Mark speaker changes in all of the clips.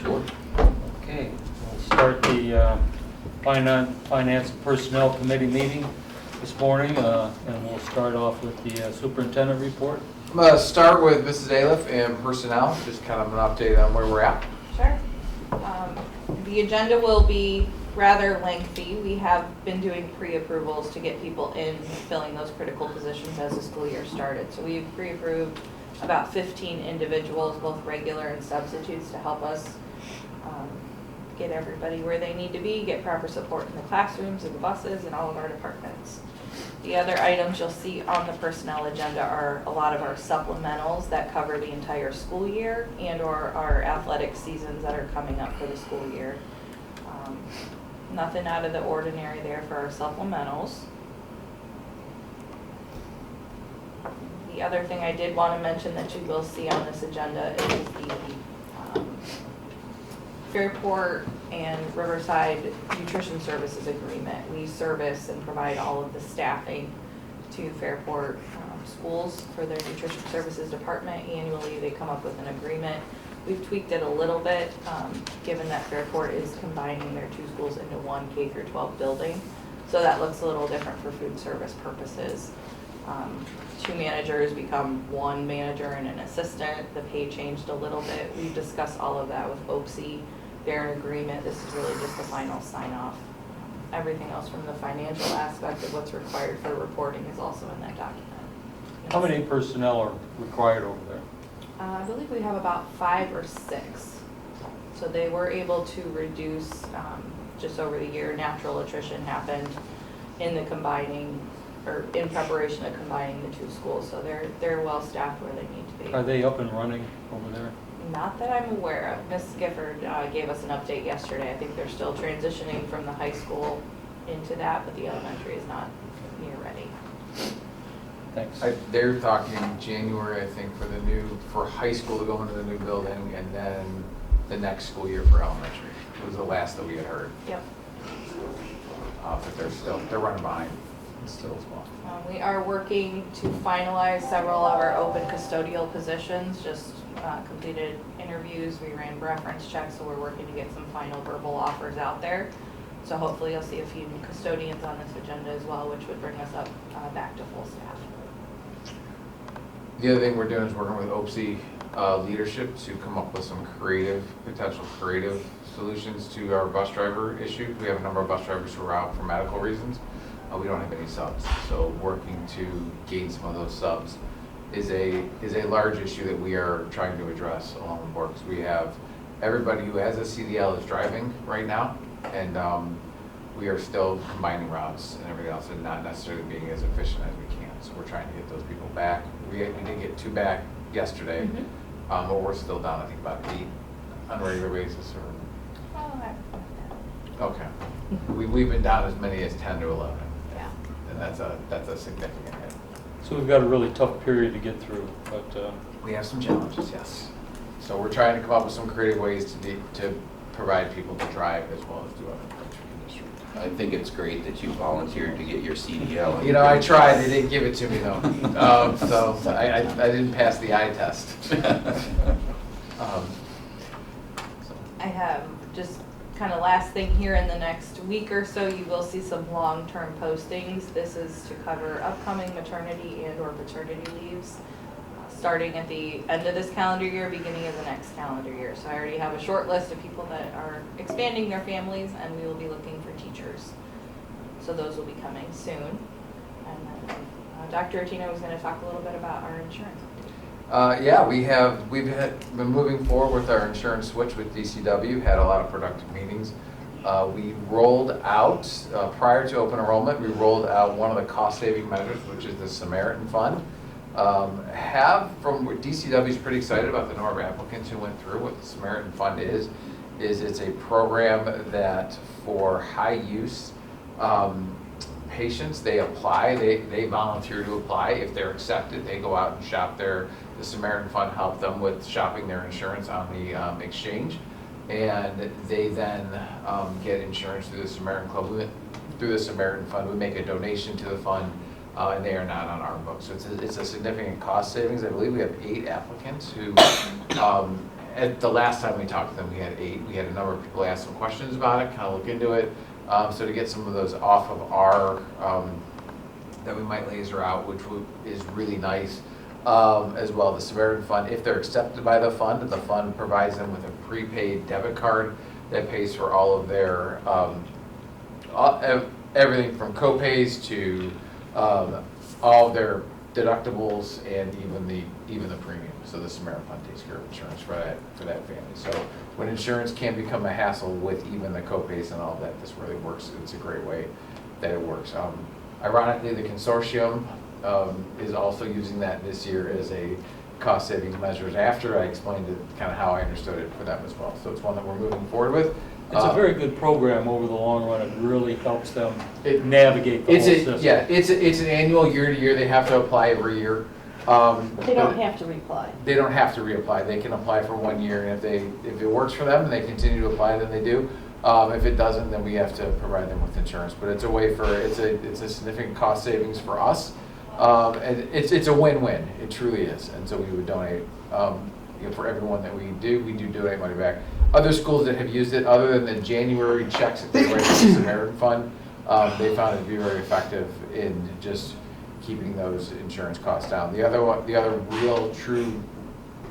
Speaker 1: Sure.
Speaker 2: Okay, we'll start the Finance and Personnel Committee meeting this morning, and we'll start off with the superintendent report.
Speaker 1: I'm going to start with Mrs. Aliff and personnel, just kind of an update on where we're at.
Speaker 3: Sure. The agenda will be rather lengthy. We have been doing pre-approvals to get people in filling those critical positions as the school year started. So we've pre-approved about 15 individuals, both regular and substitutes, to help us get everybody where they need to be, get proper support in the classrooms and the buses and all of our departments. The other items you'll see on the personnel agenda are a lot of our supplementals that cover the entire school year and or our athletic seasons that are coming up for the school year. Nothing out of the ordinary there for our supplementals. The other thing I did want to mention that you will see on this agenda is the Fairport and Riverside Nutrition Services Agreement. We service and provide all of the staffing to Fairport schools for their nutrition services department. Annually, they come up with an agreement. We've tweaked it a little bit, given that Fairport is combining their two schools into one K-12 building. So that looks a little different for food service purposes. Two managers become one manager and an assistant. The pay changed a little bit. We've discussed all of that with OPSI. They're in agreement. This is really just the final sign-off. Everything else from the financial aspect of what's required for reporting is also in that document.
Speaker 2: How many personnel are required over there?
Speaker 3: I believe we have about 5 or 6. So they were able to reduce just over the year. Natural attrition happened in the combining, or in preparation of combining the two schools. So they're well staffed where they need to be.
Speaker 2: Are they up and running over there?
Speaker 3: Not that I'm aware of. Ms. Gifford gave us an update yesterday. I think they're still transitioning from the high school into that, but the elementary is not near ready.
Speaker 2: Thanks.
Speaker 1: They're talking January, I think, for high school to go into the new building, and then the next school year for elementary. It was the last that we had heard.
Speaker 3: Yep.
Speaker 1: But they're running behind still as well.
Speaker 3: We are working to finalize several of our open custodial positions, just completed interviews, we ran reference checks, so we're working to get some final verbal offers out there. So hopefully you'll see a few new custodians on this agenda as well, which would bring us up back to full staff.
Speaker 1: The other thing we're doing is working with OPSI leadership to come up with some potential creative solutions to our bus driver issue. We have a number of bus drivers who are out for medical reasons. We don't have any subs, so working to gain some of those subs is a large issue that we are trying to address along the board, because we have everybody who has a CDL is driving right now, and we are still combining routes and everything else and not necessarily being as efficient as we can. So we're trying to get those people back. We did get 2 back yesterday, but we're still down, I think, about 8 on a regular basis. Okay. We've been down as many as 10 to 11.
Speaker 3: Yeah.
Speaker 1: And that's a significant hit.
Speaker 2: So we've got a really tough period to get through, but
Speaker 1: We have some challenges, yes. So we're trying to come up with some creative ways to provide people to drive as well as do other things for the district.
Speaker 4: I think it's great that you volunteered to get your CDL.
Speaker 1: You know, I tried. They didn't give it to me though, so I didn't pass the eye test.
Speaker 3: I have just kind of last thing here in the next week or so, you will see some long-term postings. This is to cover upcoming maternity and or paternity leaves, starting at the end of this calendar year, beginning of the next calendar year. So I already have a short list of people that are expanding their families, and we will be looking for teachers. So those will be coming soon. And then Dr. Attino was going to talk a little bit about our insurance.
Speaker 1: Yeah, we've been moving forward with our insurance switch with DCW, had a lot of productive meetings. We rolled out, prior to open enrollment, we rolled out one of the cost-saving measures, which is the Samaritan Fund. DCW is pretty excited about the number of applicants who went through. What the Samaritan Fund is it's a program that for high-use patients, they apply, they volunteer to apply. If they're accepted, they go out and shop the Samaritan Fund help them with shopping their insurance on the exchange, and they then get insurance through the Samaritan Club. Through the Samaritan Fund, we make a donation to the fund, and they are not on our books. So it's a significant cost savings. I believe we have 8 applicants who at the last time we talked to them, we had 8. We had a number of people ask some questions about it, kind of look into it. So to get some of those off of our, that we might laser out, which is really nice. As well, the Samaritan Fund, if they're accepted by the fund provides them with a prepaid debit card that pays for all of their, everything from co-pays to all of their deductibles and even the premium. So the Samaritan Fund takes care of insurance for that family. So when insurance can become a hassle with even the co-pays and all of that, this really works. It's a great way that it works. Ironically, the consortium is also using that this year as a cost-saving measures after I explained it, kind of how I understood it for them as well. So it's one that we're moving forward with.
Speaker 2: It's a very good program over the long run. It really helps them navigate the whole system.
Speaker 1: Yeah, it's an annual year-to-year. They have to apply every year.
Speaker 5: They don't have to reply.
Speaker 1: They don't have to reapply. They can apply for 1 year, and if it works for them and they continue to apply, then they do. If it doesn't, then we have to provide them with insurance. But it's a way for it's a significant cost savings for us, and it's a win-win. It truly is. And so we would donate for everyone that we do donate money back. Other schools that have used it, other than the January checks that they write to the Samaritan Fund, they found it to be very effective in just keeping those insurance costs down. The other real true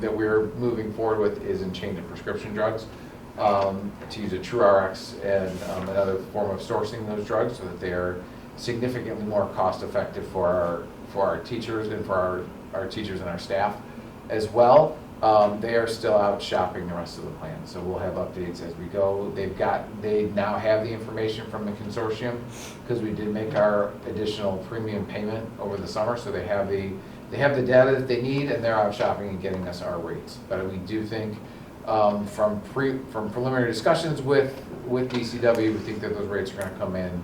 Speaker 1: that we're moving forward with is in change of prescription drugs, to use a TrueRx and another form of sourcing those drugs so that they are significantly more cost effective for our teachers and for our teachers and our staff as well. They are still out shopping the rest of the plan, so we'll have updates as we go. They now have the information from the consortium because we did make our additional premium payment over the summer, so they have the data that they need, and they're out shopping and getting us our rates. But we do think from preliminary discussions with DCW, we think that those rates are going to come in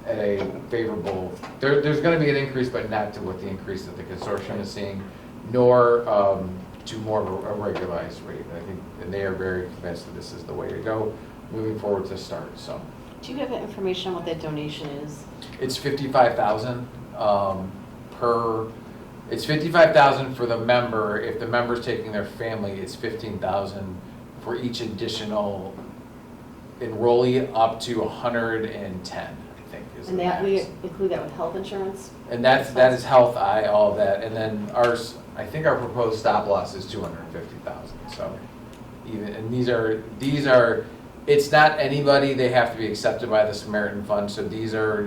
Speaker 1: at a favorable. There's going to be an increase, but not to what the increase that the consortium is seeing, nor to more of a regularized rate. I think, and they are very convinced that this is the way to go moving forward to start. So,
Speaker 5: Do you have that information on what that donation is?
Speaker 1: it's $55,000 per. It's $55,000 for the member. If the member's taking their family, it's $15,000 for each additional enrollee up to 110. I think is
Speaker 5: And
Speaker 1: the
Speaker 5: that, we
Speaker 1: max.
Speaker 5: include that with health insurance?
Speaker 1: And that is health, all of that, and then ours. I think our proposed stop loss is $250,000. So and these are. It's not anybody. They have to be accepted by the Samaritan Fund. So these are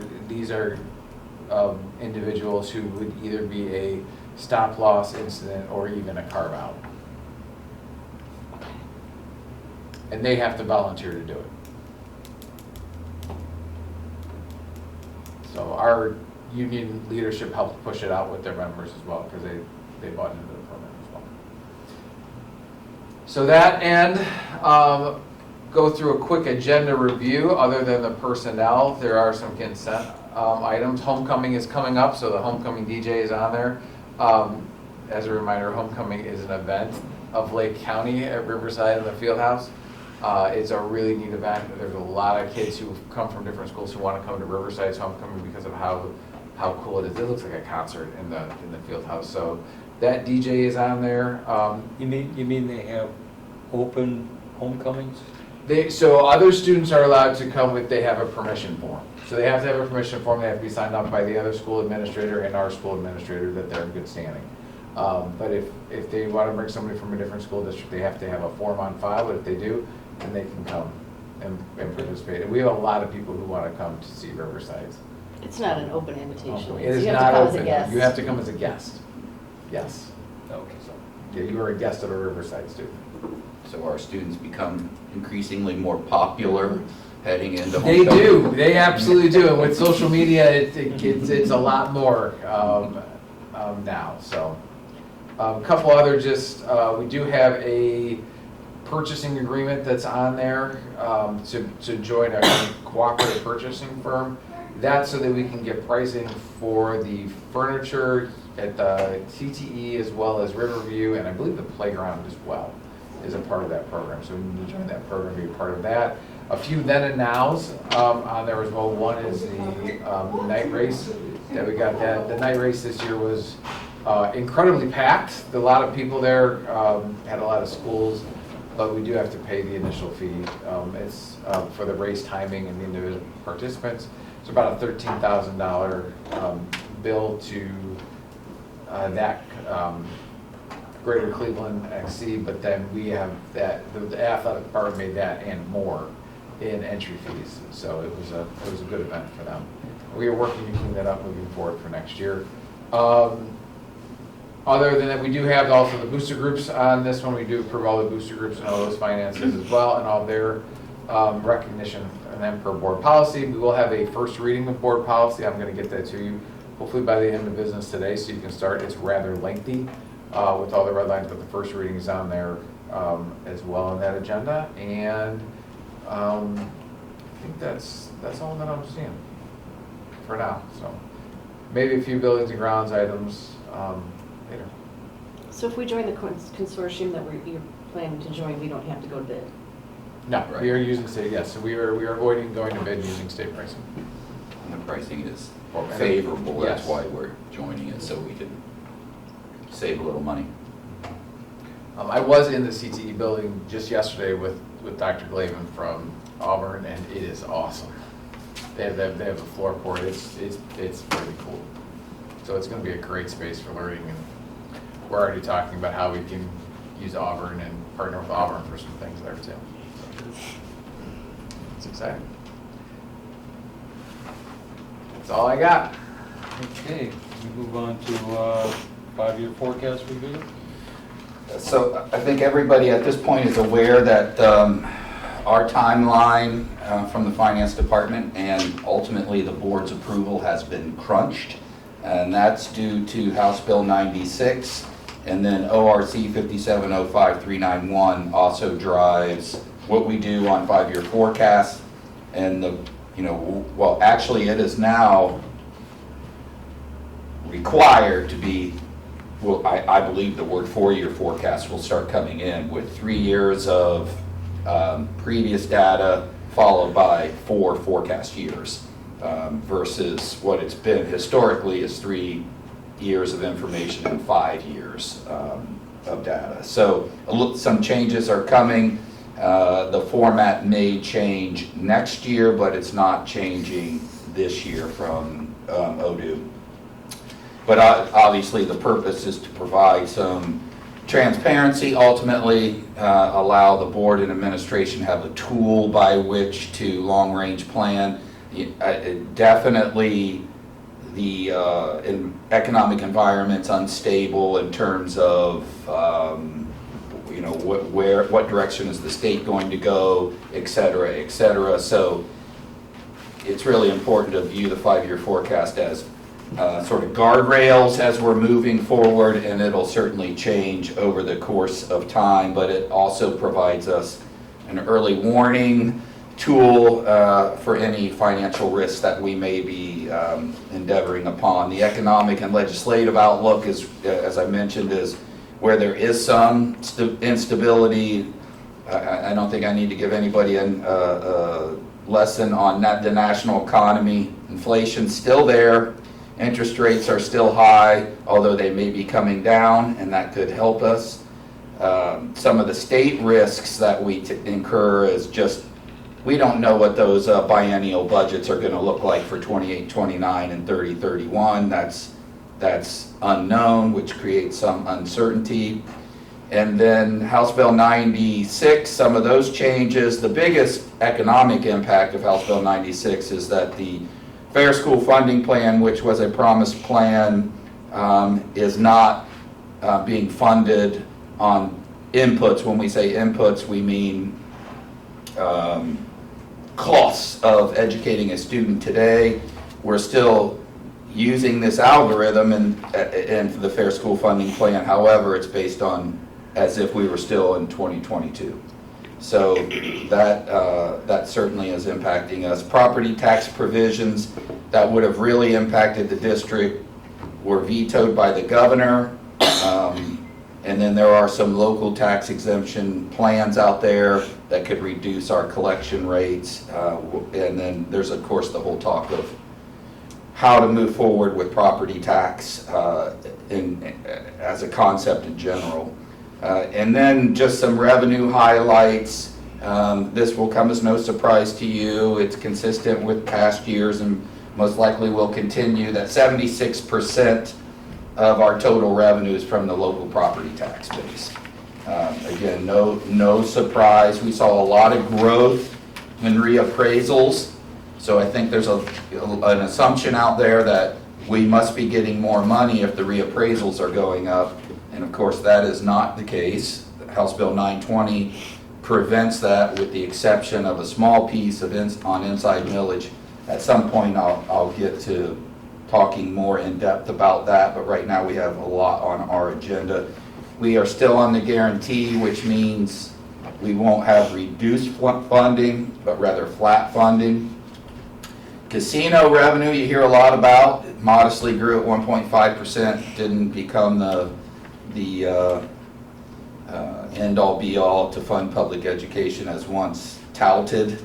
Speaker 1: individuals who would either be a stop loss incident or even a carve out, and they have to volunteer to do it. So our union leadership helped push it out with their members as well because they bought into the program as well. So that, and go through a quick agenda review. Other than the personnel, there are some consent items. Homecoming is coming up, so the homecoming DJ is on there. As a reminder, homecoming is an event of Lake County at Riverside in the Fieldhouse. It's a really neat event. There's a lot of kids who come from different schools who want to come to Riverside's homecoming because of how cool it is. It looks like a concert in the Fieldhouse. So that DJ is on there.
Speaker 2: You mean they have open homecomings?
Speaker 1: So other students are allowed to come if they have a permission form. So they have to have a permission form. They have to be signed off by the other school administrator and our school administrator that they're in good standing. But if they want to bring somebody from a different school district, they have to have a form on file. But if they do, then they can come and participate. And we have a lot of people who want to come to see Riverside.
Speaker 5: It's not an open invitation.
Speaker 1: It is
Speaker 5: You have
Speaker 1: not
Speaker 5: to come as a
Speaker 1: open.
Speaker 5: guest.
Speaker 1: You have to come as a guest. Yes.
Speaker 2: Okay.
Speaker 1: So, yeah, you are a guest of a Riverside student.
Speaker 4: So our students become increasingly more popular heading into
Speaker 1: They
Speaker 4: homecoming.
Speaker 1: do. They absolutely do. And with social media, it's a lot more now. So a couple other we do have a purchasing agreement that's on there to join a cooperative purchasing firm. That's so that we can get pricing for the furniture at the TTE as well as Riverview, and I believe the playground as well is a part of that program. So we need to join that program, be a part of that. A few then and nows on there as well. One is the night race that we got. The night race this year was incredibly packed. A lot of people there, had a lot of schools, but we do have to pay the initial fee. It's for the race timing and the individual participants. It's about a $13,000 bill to that Greater Cleveland XC, but then we have that, the athletic department made that and more in entry fees. So it was a good event for them. We are working to clean that up moving forward for next year. Other than that, we do have also the booster groups on this one. We do approve all the booster groups and all those finances as well, and all their recognition, and then per board policy. We will have a first reading of board policy. I'm going to get that to you hopefully by the end of business today, so you can start. It's rather lengthy with all the red lines, but the first reading is on there as well on that agenda. And I think that's all that I'm seeing for now. So maybe a few buildings and grounds items later.
Speaker 5: So if we join the consortium that you're planning to join, we don't have to go to bid?
Speaker 1: No,
Speaker 4: Right.
Speaker 1: we are using state, yes, so we are avoiding going to bid using state pricing.
Speaker 4: And the pricing is
Speaker 1: And
Speaker 4: favorable, that's
Speaker 1: yes.
Speaker 4: why we're joining it, so we can save a little money.
Speaker 1: I was in the CTE building just yesterday with Dr. Glavin from Auburn, and it is awesome. They have a floor board, it's really cool. So it's gonna be a great space for learning, and we're already talking about how we can use Auburn and partner with Auburn for some things there too. It's exciting. That's all I got.
Speaker 2: Okay, we move on to 5-year forecast review.
Speaker 4: So I think everybody at this point is aware that our timeline from the finance department and ultimately the board's approval has been crunched. And that's due to House Bill 96, and then ORC 5705391 also drives what we do on 5-year forecast. And well, actually it is now required to be, well, I believe the word 4-year forecast will start coming in with 3 years of previous data followed by 4 forecast years. Versus what it's been historically is 3 years of information and 5 years of data. So some changes are coming. The format may change next year, but it's not changing this year from ODU. But obviously the purpose is to provide some transparency, ultimately allow the board and administration to have a tool by which to long-range plan. Definitely the economic environment's unstable in terms of what direction is the state going to go, et cetera, et cetera. So it's really important to view the 5-year forecast as sort of guardrails as we're moving forward, and it'll certainly change over the course of time, but it also provides us an early warning tool for any financial risks that we may be endeavoring upon. The economic and legislative outlook is, as I mentioned, is where there is some instability. I don't think I need to give anybody a lesson on the national economy. Inflation's still there. Interest rates are still high, although they may be coming down, and that could help us. Some of the state risks that we incur is just, we don't know what those biennial budgets are going to look like for 28, 29, and 30, 31. That's unknown, which creates some uncertainty. And then House Bill 96, some of those changes. The biggest economic impact of House Bill 96 is that the Fair School Funding Plan, which was a promised plan, is not being funded on inputs. When we say inputs, we mean costs of educating a student today. We're still using this algorithm in the Fair School Funding Plan. However, it's based on as if we were still in 2022. So that certainly is impacting us. Property tax provisions that would have really impacted the district were vetoed by the governor. And then there are some local tax exemption plans out there that could reduce our collection rates. And then there's, of course, the whole talk of how to move forward with property tax as a concept in general. And then just some revenue highlights. This will come as no surprise to you. It's consistent with past years and most likely will continue that 76% of our total revenue is from the local property tax base. Again, no surprise. We saw a lot of growth in reappraisals. So I think there's an assumption out there that we must be getting more money if the reappraisals are going up. And of course, that is not the case. House Bill 920 prevents that with the exception of a small piece of on inside millage. At some point, I'll get to talking more in depth about that, but right now we have a lot on our agenda. We are still on the guarantee, which means we won't have reduced funding, but rather flat funding. Casino revenue, you hear a lot about. It modestly grew at 1.5%, didn't become the end-all be-all to fund public education as once touted.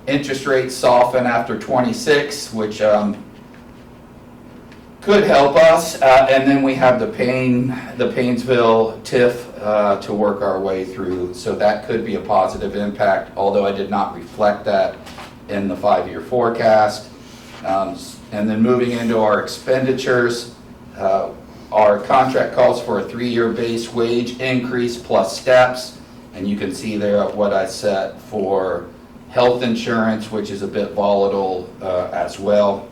Speaker 4: Interest rates soften after 26, which could help us. And then we have the Paynesville TIF to work our way through. So that could be a positive impact, although I did not reflect that in the 5-year forecast. And then moving into our expenditures, our contract calls for a 3-year base wage increase plus steps. And you can see there what I set for health insurance, which is a bit volatile as well.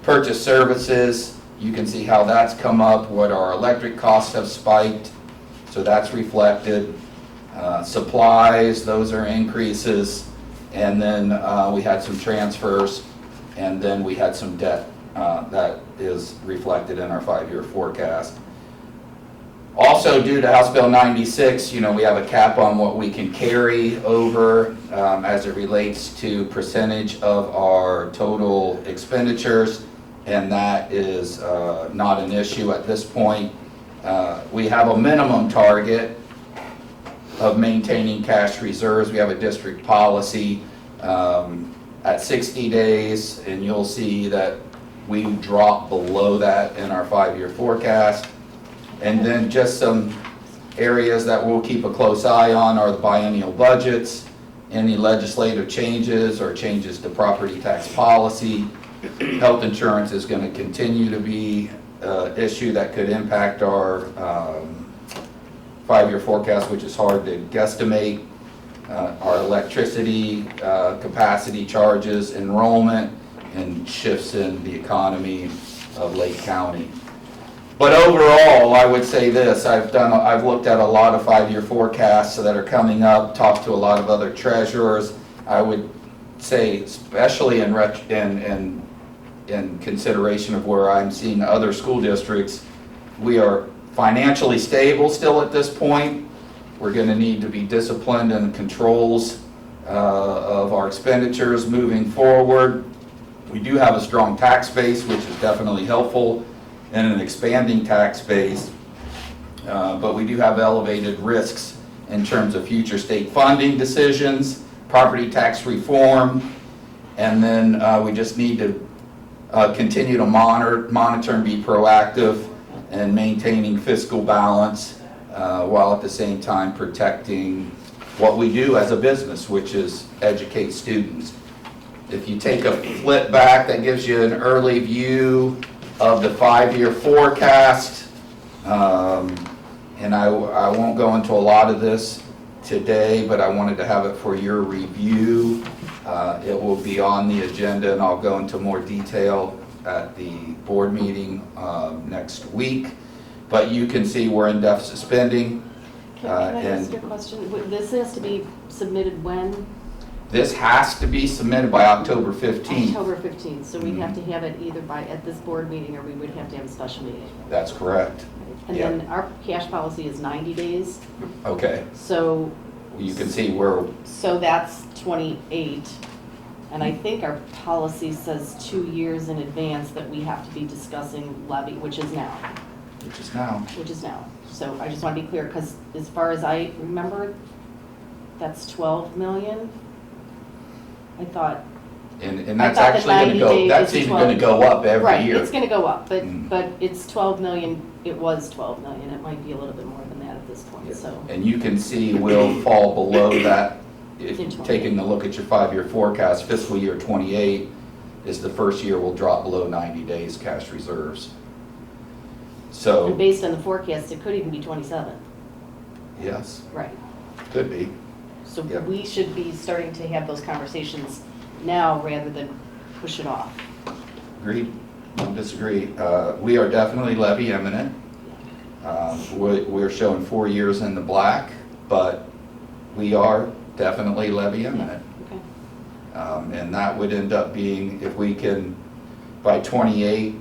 Speaker 4: Purchase services, you can see how that's come up, what our electric costs have spiked, so that's reflected. Supplies, those are increases, and then we had some transfers, and then we had some debt that is reflected in our 5-year forecast. Also, due to House Bill 96, we have a cap on what we can carry over as it relates to percentage of our total expenditures, and that is not an issue at this point. We have a minimum target of maintaining cash reserves. We have a district policy at 60 days, and you'll see that we drop below that in our 5-year forecast. And then just some areas that we'll keep a close eye on are the biennial budgets, any legislative changes or changes to property tax policy. Health insurance is going to continue to be an issue that could impact our 5-year forecast, which is hard to guesstimate. Our electricity capacity charges, enrollment, and shifts in the economy of Lake County. But overall, I would say this, I've looked at a lot of 5-year forecasts that are coming up, talked to a lot of other treasurers. I would say, especially in consideration of where I'm seeing other school districts, we are financially stable still at this point. We're going to need to be disciplined in controls of our expenditures moving forward. We do have a strong tax base, which is definitely helpful, and an expanding tax base, but we do have elevated risks in terms of future state funding decisions, property tax reform, and then we just need to continue to monitor and be proactive in maintaining fiscal balance while at the same time protecting what we do as a business, which is educate students. If you take a flip back, that gives you an early view of the 5-year forecast, and I won't go into a lot of this today, but I wanted to have it for your review. It will be on the agenda, and I'll go into more detail at the board meeting next week. But you can see we're in deficit spending.
Speaker 5: Can I ask you a question? This has to be submitted when?
Speaker 4: This has to be submitted by October 15th.
Speaker 5: October 15th, so we'd have to have it either at this board meeting, or we would have to have a special meeting.
Speaker 4: That's correct.
Speaker 5: And
Speaker 4: Yeah.
Speaker 5: then our cash policy is 90 days,
Speaker 4: Okay.
Speaker 5: so
Speaker 4: You can see we're,
Speaker 5: so that's 28. And I think our policy says 2 years in advance that we have to be discussing levy, which is now.
Speaker 4: which is now.
Speaker 5: So I just want to be clear, because as far as I remember, that's 12 million. I thought
Speaker 4: And
Speaker 5: I
Speaker 4: that's
Speaker 5: thought the
Speaker 4: actually gonna
Speaker 5: 90
Speaker 4: go,
Speaker 5: days
Speaker 4: that's
Speaker 5: is
Speaker 4: even
Speaker 5: 12.
Speaker 4: gonna go up every
Speaker 5: Right,
Speaker 4: year.
Speaker 5: it's gonna go up,
Speaker 4: Mm.
Speaker 5: but it's 12 million, it was 12 million, it might be a little bit more than that at this point, so.
Speaker 4: And you can see we'll fall below that. If
Speaker 5: In
Speaker 4: you're taking a look at your 5-year forecast, fiscal year '28 is the first year we'll drop below 90 days cash reserves.
Speaker 5: And
Speaker 4: So,
Speaker 5: based on the forecast, it could even be 27,
Speaker 4: yes,
Speaker 5: right.
Speaker 4: could be.
Speaker 5: So
Speaker 4: Yeah.
Speaker 5: we should be starting to have those conversations now rather than push it off.
Speaker 4: Agreed, don't disagree. We are definitely levy imminent. We're showing 4 years in the black, but we are definitely levy imminent.
Speaker 5: Okay.
Speaker 4: And that would end up being, if we can, by '28,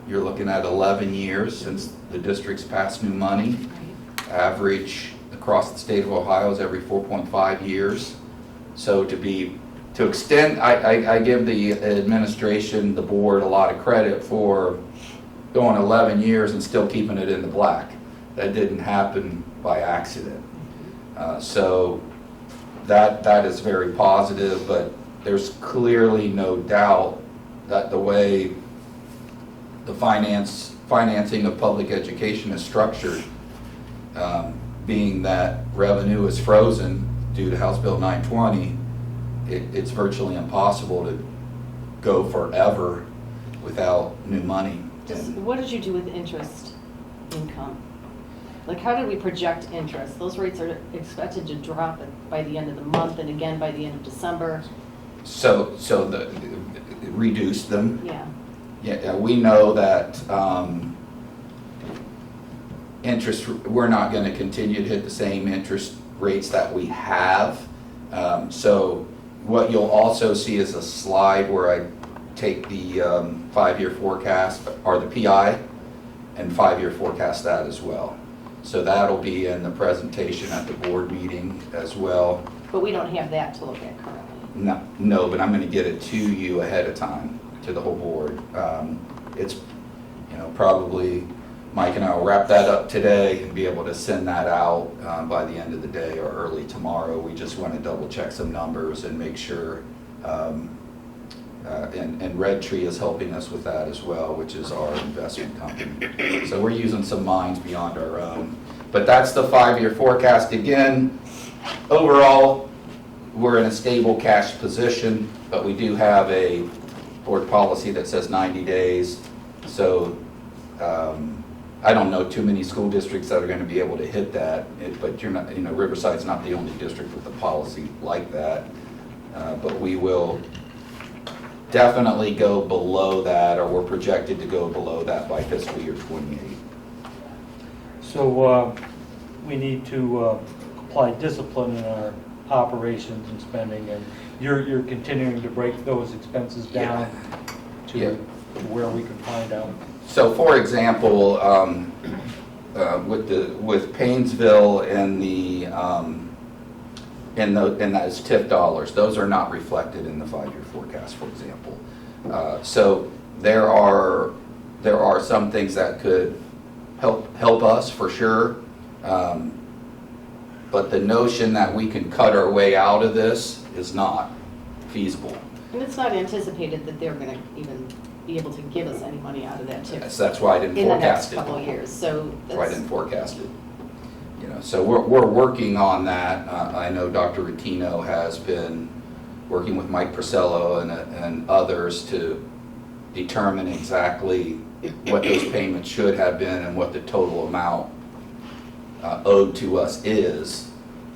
Speaker 4: you're looking at 11 years since the district's passed new money. Average across the state of Ohio is every 4.5 years. So to extend, I give the administration, the board, a lot of credit for going 11 years and still keeping it in the black. That didn't happen by accident. So that is very positive, but there's clearly no doubt that the way the financing of public education is structured, being that revenue is frozen due to House Bill 920, it's virtually impossible to go forever without new money.
Speaker 5: What did you do with interest income? Like, how did we project interest? Those rates are expected to drop by the end of the month and again by the end of December.
Speaker 4: So reduce them.
Speaker 5: Yeah.
Speaker 4: Yeah, we know that interest, we're not going to continue to hit the same interest rates that we have. So what you'll also see is a slide where I take the 5-year forecast, or the PI, and 5-year forecast that as well. So that'll be in the presentation at the board meeting as well.
Speaker 5: But we don't have that to look at currently.
Speaker 4: No, but I'm going to get it to you ahead of time, to the whole board. It's, probably Mike and I will wrap that up today and be able to send that out by the end of the day or early tomorrow. We just want to double check some numbers and make sure, and Red Tree is helping us with that as well, which is our investment company. So we're using some minds beyond our own. But that's the 5-year forecast. Again, overall, we're in a stable cash position, but we do have a board policy that says 90 days. So I don't know too many school districts that are going to be able to hit that, but you're not, Riverside's not the only district with a policy like that. But we will definitely go below that, or we're projected to go below that by fiscal year '28.
Speaker 2: So we need to apply discipline in our operations and spending, and you're continuing to break those expenses down
Speaker 4: Yeah.
Speaker 2: to where we can find out.
Speaker 4: So, for example, with Paynesville and those TIF dollars, those are not reflected in the 5-year forecast, for example. So there are some things that could help us for sure, but the notion that we can cut our way out of this is not feasible.
Speaker 5: And it's not anticipated that they're gonna even be able to give us any money out of that too.
Speaker 4: That's why I didn't
Speaker 5: In the next
Speaker 4: forecast it.
Speaker 5: couple of years, so
Speaker 4: That's why I
Speaker 5: that's,
Speaker 4: didn't forecast it. So we're working on that. I know Dr. Rotino has been working with Mike Priscello and others to determine exactly what those payments should have been and what the total amount owed to us is.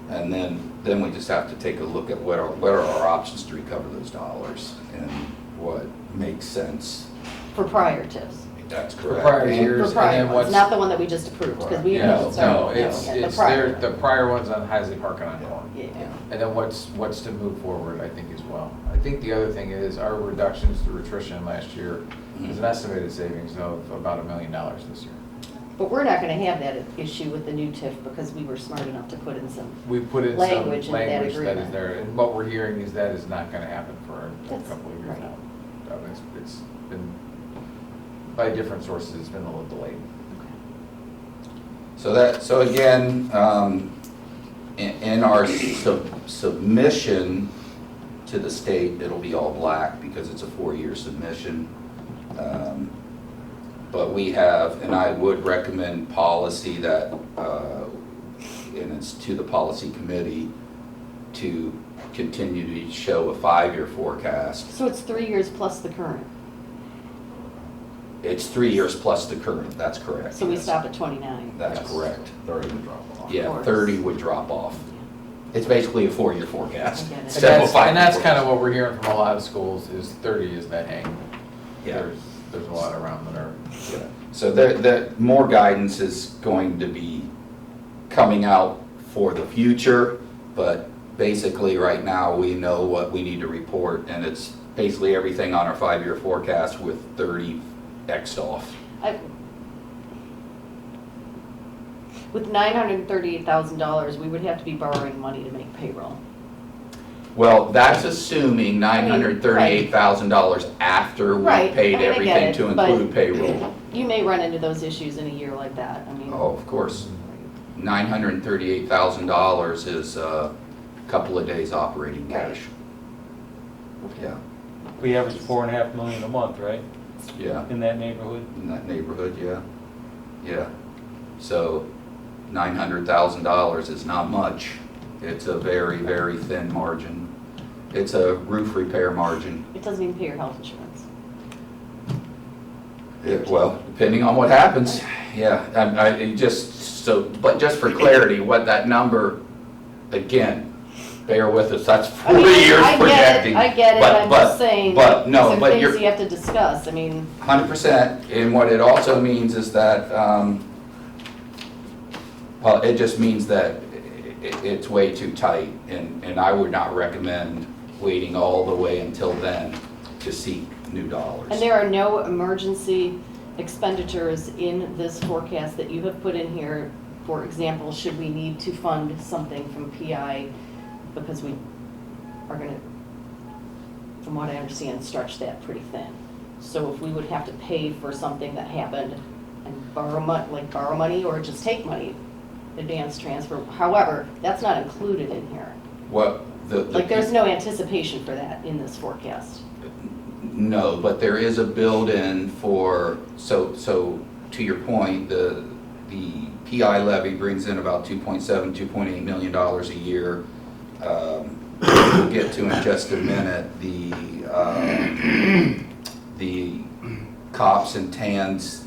Speaker 4: And then we just have to take a look at what are our options to recover those dollars and what makes sense.
Speaker 5: for prior TIFs.
Speaker 4: That's
Speaker 1: For
Speaker 4: correct.
Speaker 1: prior
Speaker 4: And-
Speaker 1: years,
Speaker 5: For prior
Speaker 1: and then
Speaker 5: ones,
Speaker 1: what's.
Speaker 5: not the one that we just approved, because we
Speaker 1: No,
Speaker 5: approved, sorry.
Speaker 1: no, it's
Speaker 5: the
Speaker 1: they're
Speaker 5: prior.
Speaker 1: the prior ones on Heisley Park and on Horn.
Speaker 5: Yeah.
Speaker 1: And then what's to move forward, I think, as well. I think the other thing is our reductions through attrition last year is an estimated savings of about $1 million this year.
Speaker 5: But we're not gonna have that issue with the new TIF because we were smart enough to put in some,
Speaker 1: We put in some
Speaker 5: Language
Speaker 1: language
Speaker 5: into that
Speaker 1: that is
Speaker 5: agreement.
Speaker 1: there, and what we're hearing is that is not gonna happen for a
Speaker 5: That's
Speaker 1: couple of years
Speaker 5: right.
Speaker 1: now. It's been, by different sources, it's been a little delayed.
Speaker 4: So again, in our submission, to the state, it'll be all black because it's a 4-year submission. But we have, and I would recommend policy that, and it's to the policy committee, to continue to show a 5-year forecast.
Speaker 5: So it's 3 years plus the current.
Speaker 4: It's 3 years plus the current, that's correct.
Speaker 5: So we
Speaker 4: yes.
Speaker 5: stop at 29.
Speaker 4: That's
Speaker 1: Yes.
Speaker 4: correct.
Speaker 1: 30 would drop off.
Speaker 4: Yeah,
Speaker 5: course.
Speaker 4: 30 would drop off. It's basically a 4-year forecast.
Speaker 5: I get it.
Speaker 4: instead of a 5-year
Speaker 1: And that's kind of
Speaker 4: forecast.
Speaker 1: what we're hearing from a lot of schools, is 30 is the hang.
Speaker 4: Yeah.
Speaker 1: There's a lot around that are.
Speaker 4: Yeah. So the more guidance is going to be coming out for the future, but basically right now we know what we need to report, and it's basically everything on our 5-year forecast with 30 X'd off.
Speaker 5: With $938,000, we would have to be borrowing money to make payroll.
Speaker 4: Well, that's assuming $938,000 after we
Speaker 5: Right,
Speaker 4: paid
Speaker 5: I mean, I get
Speaker 4: everything
Speaker 5: it,
Speaker 4: to
Speaker 5: but-
Speaker 4: include payroll.
Speaker 5: You may run into those issues in a year like that, I mean.
Speaker 4: Oh, of course. $938,000 is a couple of days operating cash. Yeah,
Speaker 2: We average 4.5 million a month, right,
Speaker 4: yeah.
Speaker 2: in that neighborhood?
Speaker 4: In that neighborhood, yeah. Yeah. So $900,000 is not much. It's a very, very thin margin. It's a roof repair margin.
Speaker 5: It doesn't even pay your health insurance.
Speaker 4: Well, depending on what happens, yeah. But just for clarity, what that number, again, bear with us, that's
Speaker 5: I mean,
Speaker 4: 4 years projecting.
Speaker 5: I get it, I'm just saying,
Speaker 4: But no,
Speaker 5: some
Speaker 4: but
Speaker 5: things
Speaker 4: you're
Speaker 5: you have to discuss, I mean,
Speaker 4: 100%, and what it also means is that, well, it just means that it's way too tight, and I would not recommend waiting all the way until then to seek new dollars.
Speaker 5: and there are no emergency expenditures in this forecast that you have put in here. For example, should we need to fund something from PI, because we are gonna, from what I understand, stretch that pretty thin. So if we would have to pay for something that happened and borrow money or just take money, advance transfer, however, that's not included in here.
Speaker 4: What,
Speaker 5: Like, there's no anticipation for that in this forecast.
Speaker 4: No, but there is a build-in for, so to your point, the PI levy brings in about $2.7, $2.8 million a year. We'll get to in just a minute, the COPS and TANs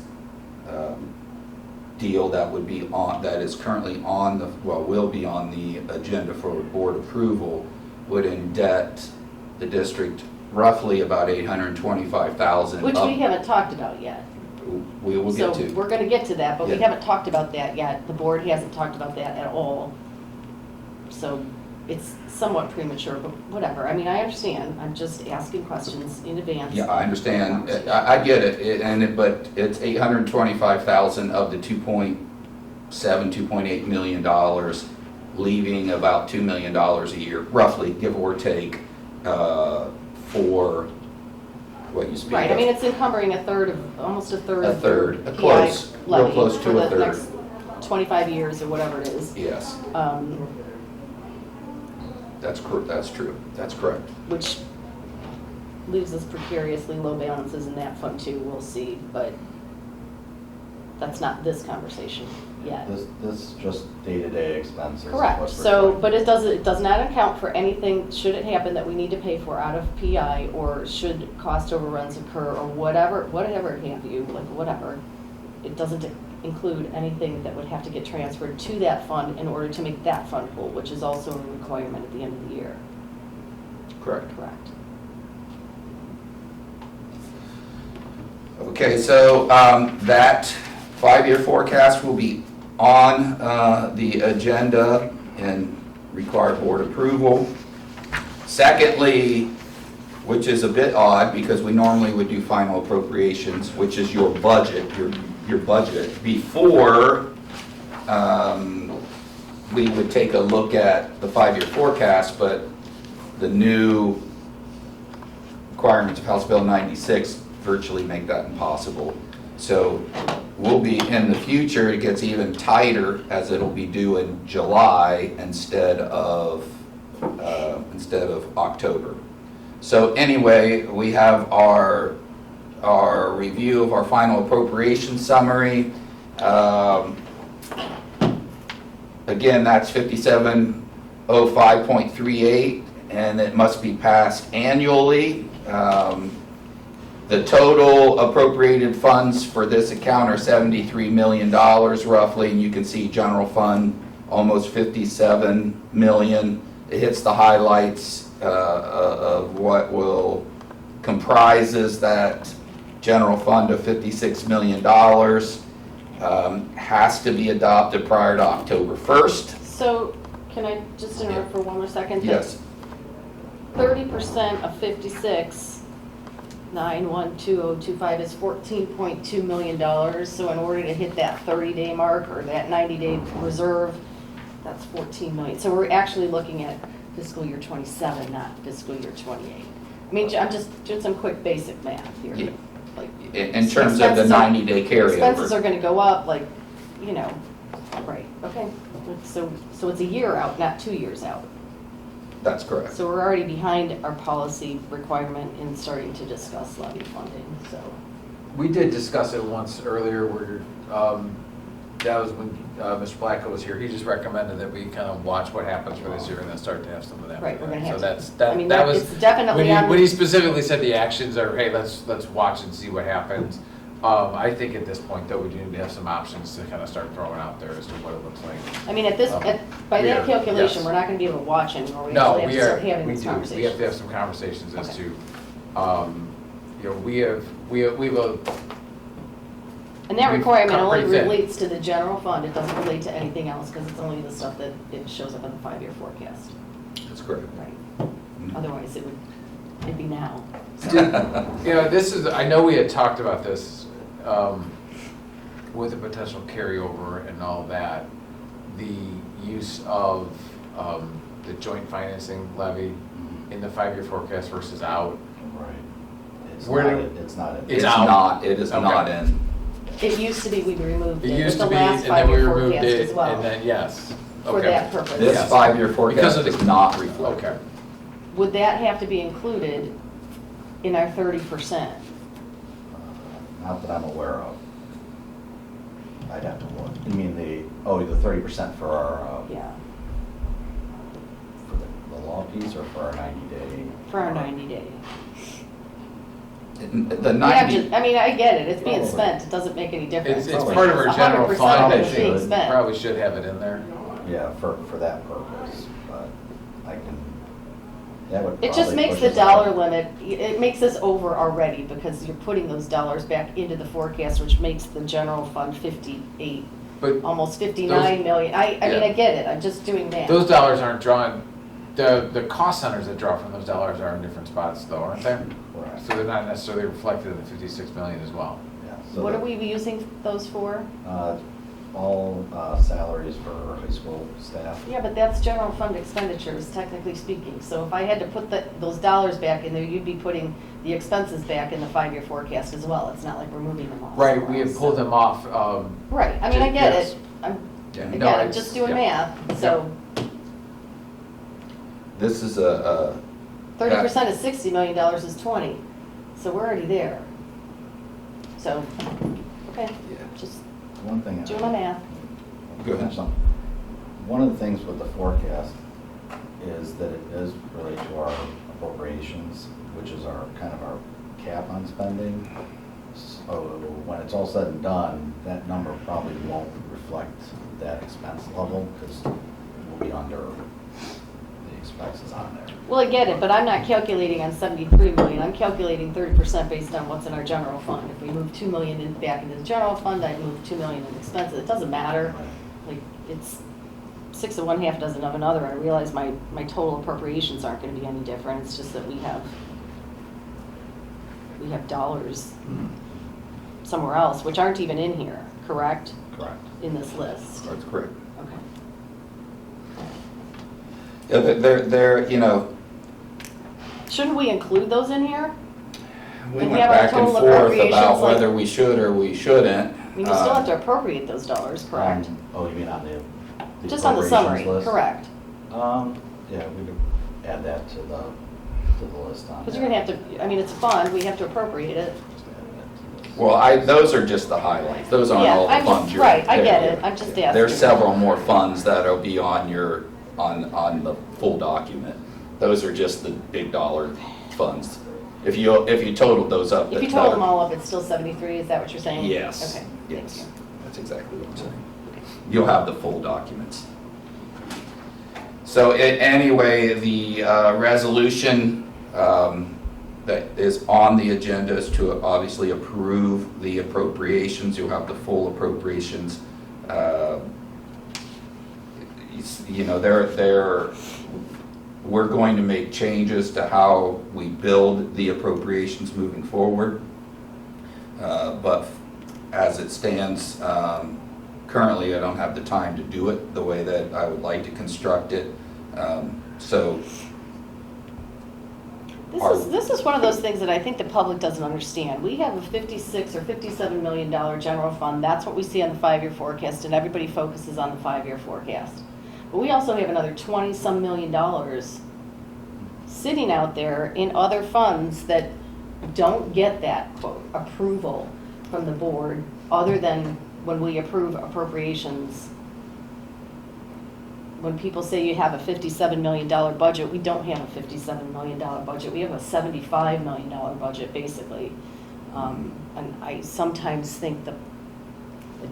Speaker 4: deal that would be on, that is currently on the, well, will be on the agenda for board approval, would indebt the district roughly about $825,000.
Speaker 5: Which we haven't talked about yet.
Speaker 4: We will get
Speaker 5: So
Speaker 4: to.
Speaker 5: we're gonna get to that, but we
Speaker 4: Yeah.
Speaker 5: haven't talked about that yet. The board hasn't talked about that at all. So it's somewhat premature, but whatever. I mean, I understand. I'm just asking questions in advance.
Speaker 4: Yeah, I understand. I get it, but it's $825,000 of the $2.7, $2.8 million, leaving about $2 million a year, roughly, give or take, for what you speak of.
Speaker 5: Right, I mean, it's encumbering almost a third
Speaker 4: A
Speaker 5: of
Speaker 4: third,
Speaker 5: your
Speaker 4: a
Speaker 5: PI
Speaker 4: close, real
Speaker 5: levy
Speaker 4: close to
Speaker 5: for
Speaker 4: a
Speaker 5: the
Speaker 4: third.
Speaker 5: next 25 years or whatever it is.
Speaker 4: Yes, that's true, that's correct.
Speaker 5: Which leaves us precariously low balances in that fund too, we'll see, but that's not this conversation yet.
Speaker 6: This is just day-to-day expenses. is
Speaker 5: Correct,
Speaker 6: what's
Speaker 5: so,
Speaker 6: reflected.
Speaker 5: but it does not account for anything, should it happen, that we need to pay for out of PI, or should cost overruns occur, or whatever have you, like whatever. It doesn't include anything that would have to get transferred to that fund in order to make that fund whole, which is also a requirement at the end of the year.
Speaker 4: Correct.
Speaker 5: Correct.
Speaker 4: Okay, so that 5-year forecast will be on the agenda and require board approval. Secondly, which is a bit odd because we normally would do final appropriations, which is your budget, your budget, before we would take a look at the 5-year forecast, but the new requirements of House Bill 96 virtually make that impossible. So we'll be, in the future, it gets even tighter as it'll be due in July instead of October. So anyway, we have our review of our final appropriation summary. Again, that's 5705.38, and it must be passed annually. The total appropriated funds for this account are $73 million roughly, and you can see general fund almost 57 million. It hits the highlights of what will comprises that general fund of $56 million. Has to be adopted prior to October 1st.
Speaker 5: So, can I just interrupt for one more second?
Speaker 4: Yes.
Speaker 5: 30% of 56,912,025 is $14.2 million. So in order to hit that 30-day mark or that 90-day reserve, that's 14 million. So we're actually looking at fiscal year 27, not fiscal year 28. I mean, I'm just doing some quick basic math here.
Speaker 4: Yeah.
Speaker 5: Like,
Speaker 4: In terms of the
Speaker 5: expenses are-
Speaker 4: 90-day carryover.
Speaker 5: Expenses are going to go up, like, you know, right, okay. So it's a year out, not 2 years out.
Speaker 4: That's correct.
Speaker 5: So we're already behind our policy requirement in starting to discuss levy funding, so.
Speaker 1: We did discuss it once earlier where, that was when Mr. Blacko was here. He just recommended that we kind of watch what happens for this year and then start to have some of that.
Speaker 5: Right, we're gonna have
Speaker 1: So
Speaker 5: to-
Speaker 1: that's, that
Speaker 5: I mean,
Speaker 1: that was.
Speaker 5: it's definitely
Speaker 1: when
Speaker 5: on
Speaker 1: when
Speaker 5: the-
Speaker 1: he specifically said the actions are, hey, let's watch and see what happens. I think at this point, though, we do need to have some options to kind of start throwing out there as to what it looks like.
Speaker 5: I mean, by
Speaker 1: we
Speaker 5: that
Speaker 1: are-
Speaker 5: calculation,
Speaker 1: yes.
Speaker 5: we're not gonna be able to watch anymore. We
Speaker 1: No,
Speaker 5: actually have
Speaker 1: we
Speaker 5: to
Speaker 1: are,
Speaker 5: start having
Speaker 1: we
Speaker 5: these
Speaker 1: do. We have to have
Speaker 5: conversations.
Speaker 1: some conversations as
Speaker 5: Okay.
Speaker 1: to, you know, we have a.
Speaker 5: And that
Speaker 1: we've
Speaker 5: requirement
Speaker 1: come
Speaker 5: only
Speaker 1: pretty thin.
Speaker 5: relates to the general fund. It doesn't relate to anything else, because it's only the stuff that it shows up in the 5-year forecast.
Speaker 4: That's correct.
Speaker 5: Right. Otherwise, it'd be now.
Speaker 1: You know, this is, I know we had talked about this with the potential carryover and all that, the use of the joint financing levy in the 5-year forecast versus out.
Speaker 6: Right. It's
Speaker 1: Where
Speaker 6: not,
Speaker 1: do-
Speaker 6: it's not.
Speaker 1: It's out.
Speaker 4: It is
Speaker 1: Okay.
Speaker 4: not in.
Speaker 5: It used to be we removed
Speaker 1: It
Speaker 5: it with
Speaker 1: used
Speaker 5: the
Speaker 1: to be,
Speaker 5: last
Speaker 1: and then we
Speaker 5: 5-year
Speaker 1: removed
Speaker 5: forecast
Speaker 1: it,
Speaker 5: as well,
Speaker 1: and then, yes.
Speaker 5: for
Speaker 1: Okay.
Speaker 5: that purpose.
Speaker 4: This
Speaker 1: Yes.
Speaker 4: 5-year
Speaker 1: Because
Speaker 4: forecast
Speaker 1: of the-
Speaker 4: does not reflect.
Speaker 1: Okay.
Speaker 5: Would that have to be included in our 30%?
Speaker 6: Not that I'm aware of. I'd have to look. You mean the 30% for our,
Speaker 5: Yeah,
Speaker 6: for the law piece or for our 90-day?
Speaker 5: for our 90-day.
Speaker 4: The 90,
Speaker 5: I mean, I get it, it's being
Speaker 6: Probably.
Speaker 5: spent, it doesn't make any difference.
Speaker 1: It's part of our general
Speaker 5: 100%
Speaker 1: fund, I
Speaker 5: of it's being
Speaker 1: think,
Speaker 5: spent.
Speaker 1: probably should have it in there.
Speaker 6: Yeah, for that purpose, but I can, that would
Speaker 5: It just
Speaker 6: probably
Speaker 5: makes
Speaker 6: push
Speaker 5: the
Speaker 6: us
Speaker 5: dollar
Speaker 6: out.
Speaker 5: limit, it makes us over already, because you're putting those dollars back into the forecast, which makes the general fund 58,
Speaker 1: But
Speaker 5: almost 59 million. I mean,
Speaker 1: yeah.
Speaker 5: I get it, I'm just doing that.
Speaker 1: those dollars aren't drawn, the cost centers that draw from those dollars are in different spots though, aren't they?
Speaker 6: Right.
Speaker 1: So they're not necessarily reflected in the 56 million as well.
Speaker 6: Yeah, so
Speaker 5: What
Speaker 6: the-
Speaker 5: are we using those for?
Speaker 6: All salaries for high school staff.
Speaker 5: Yeah, but that's general fund expenditures, technically speaking. So if I had to put those dollars back in there, you'd be putting the expenses back in the 5-year forecast as well. It's not like we're moving them off.
Speaker 1: Right,
Speaker 5: somewhere
Speaker 1: we had
Speaker 5: else.
Speaker 1: pulled them off.
Speaker 5: Right, I mean, I get
Speaker 1: Yes.
Speaker 5: it. I'm,
Speaker 1: Yeah,
Speaker 5: again,
Speaker 1: no,
Speaker 5: I'm
Speaker 1: it's-
Speaker 5: just doing
Speaker 1: yeah.
Speaker 5: math, so
Speaker 4: this is a
Speaker 5: 30% of $60 million is 20. So we're already there. So, okay, just
Speaker 6: One thing.
Speaker 5: doing my math.
Speaker 4: Go ahead.
Speaker 6: One of the things with the forecast is that it does relate to our appropriations, which is our, kind of our cap on spending. So when it's all said and done, that number probably won't reflect that expense level, because we'll be under the expenses on there.
Speaker 5: Well, I get it, but I'm not calculating on 73 million. I'm calculating 30% based on what's in our general fund. If we move 2 million back into the general fund, I'd move 2 million in expenses. It doesn't matter. Like, it's 6 of one, half dozen of another. I realize my total appropriations aren't going to be any different. It's just that we have dollars somewhere else, which aren't even in here, correct?
Speaker 6: Correct.
Speaker 5: In this list.
Speaker 4: That's correct.
Speaker 5: Okay.
Speaker 4: Yeah, they're, you know,
Speaker 5: Shouldn't we include those in here?
Speaker 4: we
Speaker 5: And
Speaker 4: went
Speaker 5: have our
Speaker 4: back and
Speaker 5: total
Speaker 4: forth
Speaker 5: appropriations,
Speaker 4: about
Speaker 5: like-
Speaker 4: whether we should or we shouldn't.
Speaker 5: I mean, you still have to appropriate those dollars, correct?
Speaker 6: Oh, you mean on the
Speaker 5: Just on the summary,
Speaker 6: appropriations list?
Speaker 5: correct.
Speaker 6: Yeah, we could add that to the to the list on
Speaker 5: Because
Speaker 6: there.
Speaker 5: you're gonna have to, I mean, it's a fund, we have to appropriate it.
Speaker 4: Well, those are just the highlights. Those aren't
Speaker 5: Yeah,
Speaker 4: all the
Speaker 5: I'm
Speaker 4: funds
Speaker 5: just,
Speaker 4: you're.
Speaker 5: right, I get it, I'm just asking.
Speaker 4: There's several more funds that'll be on the full document. Those are just the big dollar funds. If you totaled those up.
Speaker 5: If you total them all up, it's still 73, is that what you're saying?
Speaker 4: Yes,
Speaker 5: Okay, thank
Speaker 4: yes,
Speaker 5: you.
Speaker 4: that's exactly what I'm saying. You'll have the full documents. So anyway, the resolution that is on the agenda is to obviously approve the appropriations. You'll have the full appropriations. You know, we're going to make changes to how we build the appropriations moving forward. But as it stands, currently I don't have the time to do it the way that I would like to construct it. So
Speaker 5: This is one of those things that I think the public doesn't understand. We have a 56 or $57 million general fund. That's what we see on the 5-year forecast, and everybody focuses on the 5-year forecast. But we also have another 20-some million dollars sitting out there in other funds that don't get that, quote, approval from the board, other than when we approve appropriations. When people say you have a $57 million budget, we don't have a $57 million budget. We have a $75 million budget, basically. And I sometimes think that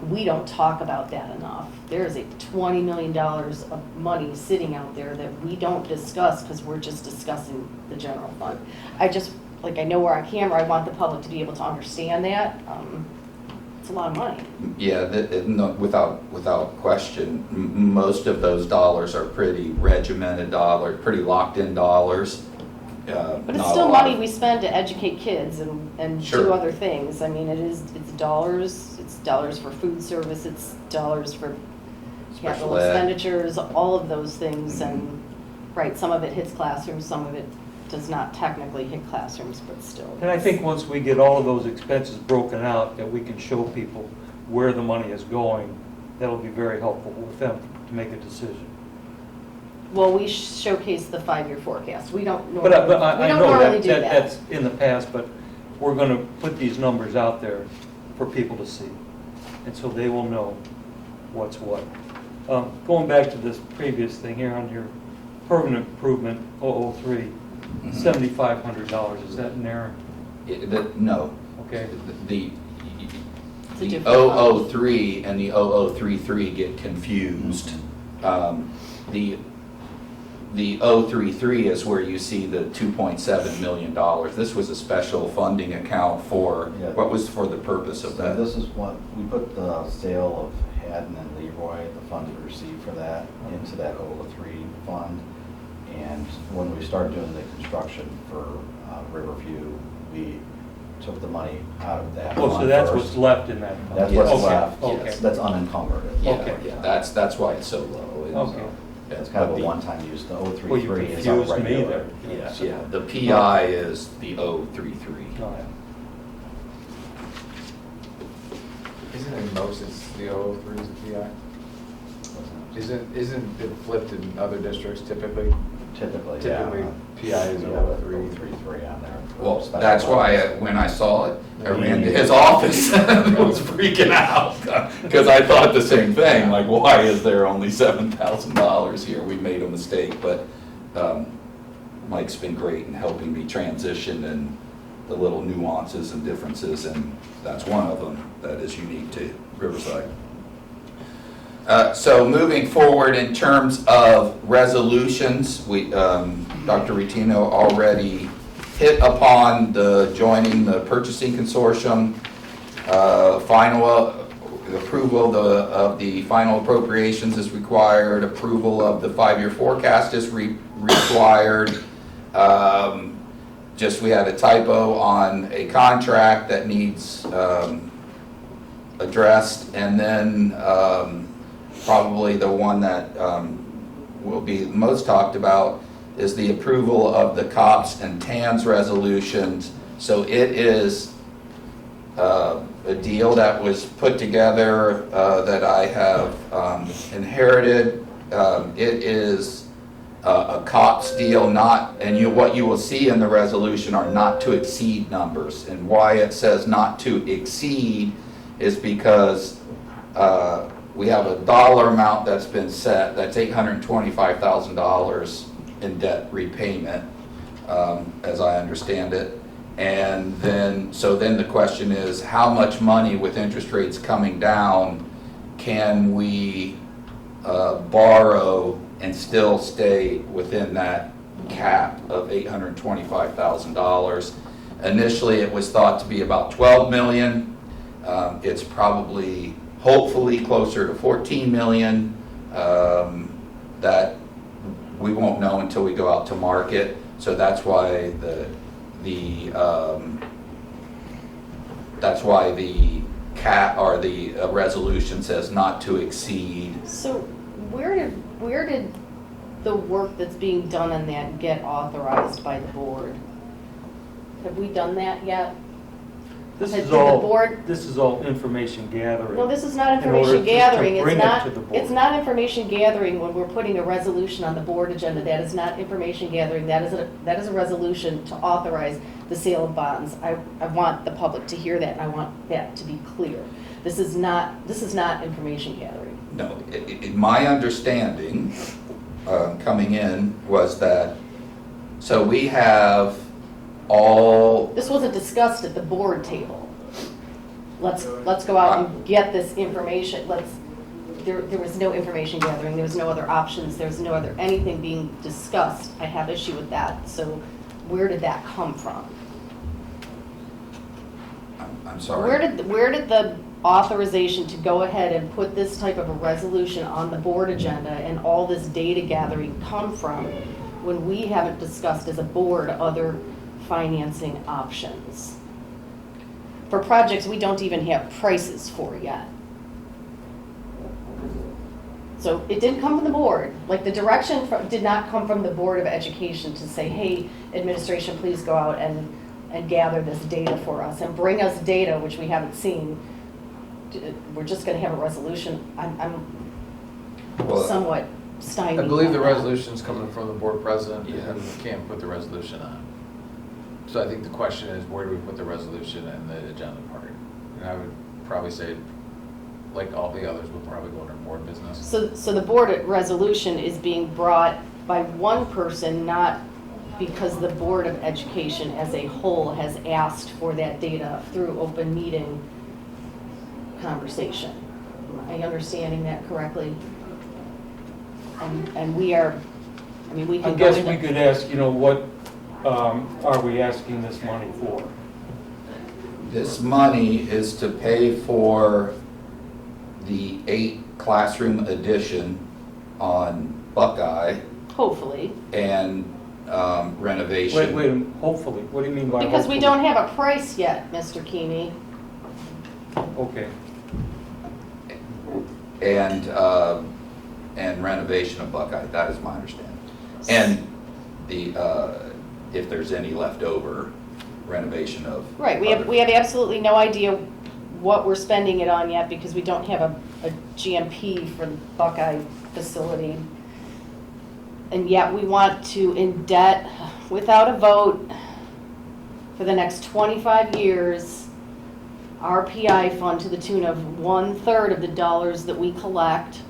Speaker 5: we don't talk about that enough. There is a $20 million of money sitting out there that we don't discuss because we're just discussing the general fund. I know we're on camera, I want the public to be able to understand that. It's a lot of money.
Speaker 4: yeah, no, without question, most of those dollars are pretty regimented dollars, pretty locked in dollars.
Speaker 5: But it's
Speaker 4: not
Speaker 5: still
Speaker 4: a lot
Speaker 5: money
Speaker 4: of-
Speaker 5: we spend to educate kids and
Speaker 4: Sure.
Speaker 5: do other things. I mean, it's dollars for food service, it's dollars for capital
Speaker 4: Special ed.
Speaker 5: expenditures, all of those things.
Speaker 4: Mhm.
Speaker 5: And, right, some of it hits classrooms, some of it does not technically hit classrooms, but still.
Speaker 2: And I think once we get all of those expenses broken out, that we can show people where the money is going, that'll be very helpful with them to make a decision.
Speaker 5: Well, we showcase the 5-year forecast. We don't
Speaker 2: But
Speaker 5: normally,
Speaker 2: I
Speaker 5: we don't
Speaker 2: know
Speaker 5: normally do that.
Speaker 2: that's in the past, but we're going to put these numbers out there for people to see. And so they will know what's what. Going back to this previous thing here on your permanent improvement 003,
Speaker 4: Mhm.
Speaker 2: $7,500, is that in there?
Speaker 4: No.
Speaker 2: Okay.
Speaker 4: The
Speaker 5: It's a
Speaker 4: the
Speaker 5: different fund.
Speaker 4: 003 and the 0033 get confused. The 033 is where you see the $2.7 million. This was a special funding account for,
Speaker 6: Yeah.
Speaker 4: what was for the purpose of
Speaker 6: So
Speaker 4: that?
Speaker 6: this is what, we put the sale of Haddon and Leroy, the funds we received for that, into that 003 fund. And when we started doing the construction for Riverview, we took the money out of that fund
Speaker 2: Oh, so that's
Speaker 6: first.
Speaker 2: what's left in that fund?
Speaker 6: That's what's
Speaker 2: Okay,
Speaker 6: left,
Speaker 2: Okay.
Speaker 6: that's unencumbered.
Speaker 4: Yeah,
Speaker 2: Okay.
Speaker 4: yeah, that's why it's so low.
Speaker 2: Okay.
Speaker 6: It's kind of
Speaker 4: But
Speaker 6: a
Speaker 4: the-
Speaker 6: one-time use, the
Speaker 2: Well, you
Speaker 6: 033 is our
Speaker 2: confused me
Speaker 6: regular.
Speaker 2: there.
Speaker 4: Yeah, yeah, the PI is the 033.
Speaker 2: Oh,
Speaker 1: Isn't it most, it's the 003 is the PI? Isn't it flipped in other districts typically?
Speaker 6: Typically, yeah.
Speaker 1: Typically, PI is
Speaker 6: We have a
Speaker 1: 003.
Speaker 6: 033 on there.
Speaker 4: Well,
Speaker 6: Special
Speaker 4: that's why
Speaker 6: funds.
Speaker 4: when I saw it, I ran to his office and I was freaking out because I thought the same thing, like, why is there only $7,000 here? We made a mistake, but Mike's been great in helping me transition and the little nuances and differences, and that's one of them that is unique to Riverside. So moving forward in terms of resolutions, Dr. Retino already hit upon joining the purchasing consortium. Final approval of the final appropriations is required. Approval of the 5-year forecast is required. Just we had a typo on a contract that needs addressed, and then probably the one that will be most talked about is the approval of the COPS and TANs resolutions. So it is a deal that was put together that I have inherited. It is a Cox deal, not, and what you will see in the resolution are not to exceed numbers. And why it says not to exceed is because we have a dollar amount that's been set, that's $825,000 in debt repayment, as I understand it. And then, so then the question is, how much money with interest rates coming down can we borrow and still stay within that cap of $825,000? Initially, it was thought to be about 12 million. It's probably, hopefully, closer to 14 million. That we won't know until we go out to market. So that's why that's why the cap or the resolution says not to exceed.
Speaker 5: So where did the work that's being done on that get authorized by the board? Have we done that yet?
Speaker 2: This
Speaker 5: Did
Speaker 2: is
Speaker 5: the
Speaker 2: all,
Speaker 5: board-
Speaker 2: this is all information gathering.
Speaker 5: Well, this is not
Speaker 2: in order
Speaker 5: information gathering,
Speaker 2: to bring
Speaker 5: it's
Speaker 2: it
Speaker 5: not,
Speaker 2: to the board.
Speaker 5: it's not information gathering when we're putting a resolution on the board agenda, that is not information gathering, that is a resolution to authorize the sale of bonds. I want the public to hear that, and I want that to be clear. This is not information gathering.
Speaker 4: No, my understanding coming in was that, so we have all,
Speaker 5: This wasn't discussed at the board table. Let's go out and get this information, there was no information gathering, there was no other options, there was no other, anything being discussed. I have issue with that, so where did that come from?
Speaker 4: I'm sorry.
Speaker 5: Where did the authorization to go ahead and put this type of a resolution on the board agenda and all this data gathering come from when we haven't discussed as a board other financing options? For projects we don't even have prices for yet. So it didn't come from the board. Like, the direction did not come from the Board of Education to say, hey, administration, please go out and gather this data for us and bring us data, which we haven't seen. We're just gonna have a resolution. I'm
Speaker 4: Well,
Speaker 5: somewhat stymied.
Speaker 1: I believe the
Speaker 5: on that.
Speaker 1: resolution's coming from the board president,
Speaker 4: Yeah.
Speaker 1: and we can't put the resolution on. So I think the question is, where do we put the resolution in the agenda part? And I would probably say, like all the others, we'll probably go under board business.
Speaker 5: So the board resolution is being brought by one person, not because the Board of Education as a whole has asked for that data through open meeting conversation. Am I understanding that correctly? And we are, I mean, we
Speaker 2: I
Speaker 5: can go
Speaker 2: guess
Speaker 5: into.
Speaker 2: we could ask, what are we asking this money for?
Speaker 4: This money is to pay for the 8 classroom addition on Buckeye
Speaker 5: Hopefully,
Speaker 4: and renovation.
Speaker 2: Wait, hopefully, what do you mean by
Speaker 5: because we
Speaker 2: hopefully?
Speaker 5: don't have a price yet, Mr. Keeney.
Speaker 2: Okay,
Speaker 4: And renovation of Buckeye, that is my understanding. And the, if there's any left over, renovation of.
Speaker 5: Right, we have absolutely no idea what we're spending it on yet because we don't have a GMP for the Buckeye facility. And yet we want to in debt, without a vote, for the next 25 years, our PI fund to the tune of 1/3 of the dollars that we collect.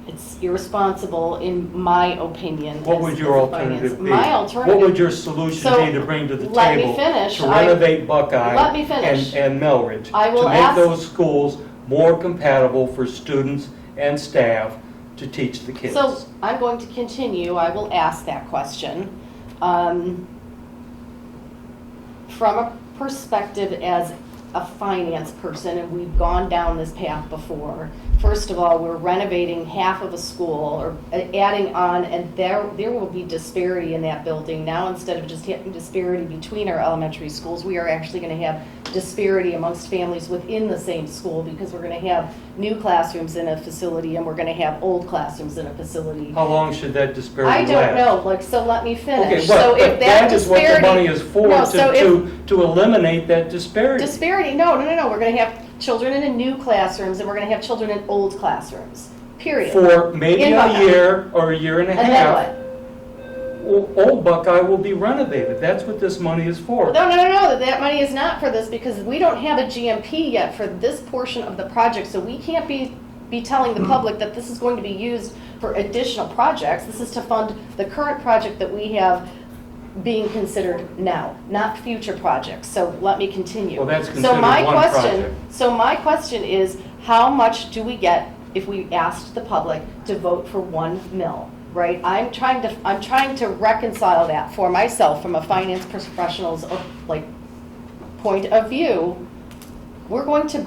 Speaker 5: It's irresponsible, in my opinion.
Speaker 2: what
Speaker 5: as-
Speaker 2: would your
Speaker 5: as a finance-
Speaker 2: alternative be?
Speaker 5: My alternative.
Speaker 2: What would your solution
Speaker 5: So,
Speaker 2: be to bring to the
Speaker 5: let me
Speaker 2: table?
Speaker 5: finish.
Speaker 2: To renovate Buckeye?
Speaker 5: Let me finish.
Speaker 2: And Melridge?
Speaker 5: I will
Speaker 2: To make
Speaker 5: ask-
Speaker 2: those schools more compatible for students and staff to teach the kids?
Speaker 5: So I'm going to continue, I will ask that question. From a perspective as a finance person, and we've gone down this path before, first of all, we're renovating half of a school or adding on, and there will be disparity in that building. Now, instead of just having disparity between our elementary schools, we are actually going to have disparity amongst families within the same school because we're going to have new classrooms in a facility and we're going to have old classrooms in a facility.
Speaker 2: How long should that disparity
Speaker 5: I
Speaker 2: last?
Speaker 5: don't know, like, so let me finish.
Speaker 2: Okay,
Speaker 5: So
Speaker 2: but
Speaker 5: if that
Speaker 2: is what the
Speaker 5: disparity.
Speaker 2: money is for,
Speaker 5: No, so
Speaker 2: to eliminate that disparity.
Speaker 5: Disparity, no, we're gonna have children in new classrooms and we're gonna have children in old classrooms, period.
Speaker 2: for maybe
Speaker 5: In
Speaker 2: a
Speaker 5: Buckeye.
Speaker 2: year or a year and a
Speaker 5: And then
Speaker 2: half.
Speaker 5: what?
Speaker 2: Old Buckeye will be renovated. That's what this money is for.
Speaker 5: No, that money is not for this because we don't have a GMP yet for this portion of the project, so we can't be telling the public that this is going to be used for additional projects. This is to fund the current project that we have being considered now, not future projects. So let me continue.
Speaker 2: Well, that's
Speaker 5: So
Speaker 2: considered
Speaker 5: my
Speaker 2: one
Speaker 5: question-
Speaker 2: project.
Speaker 5: So my question is, how much do we get if we asked the public to vote for 1 mil? Right? I'm trying to reconcile that for myself from a finance professional's point of view. We're going to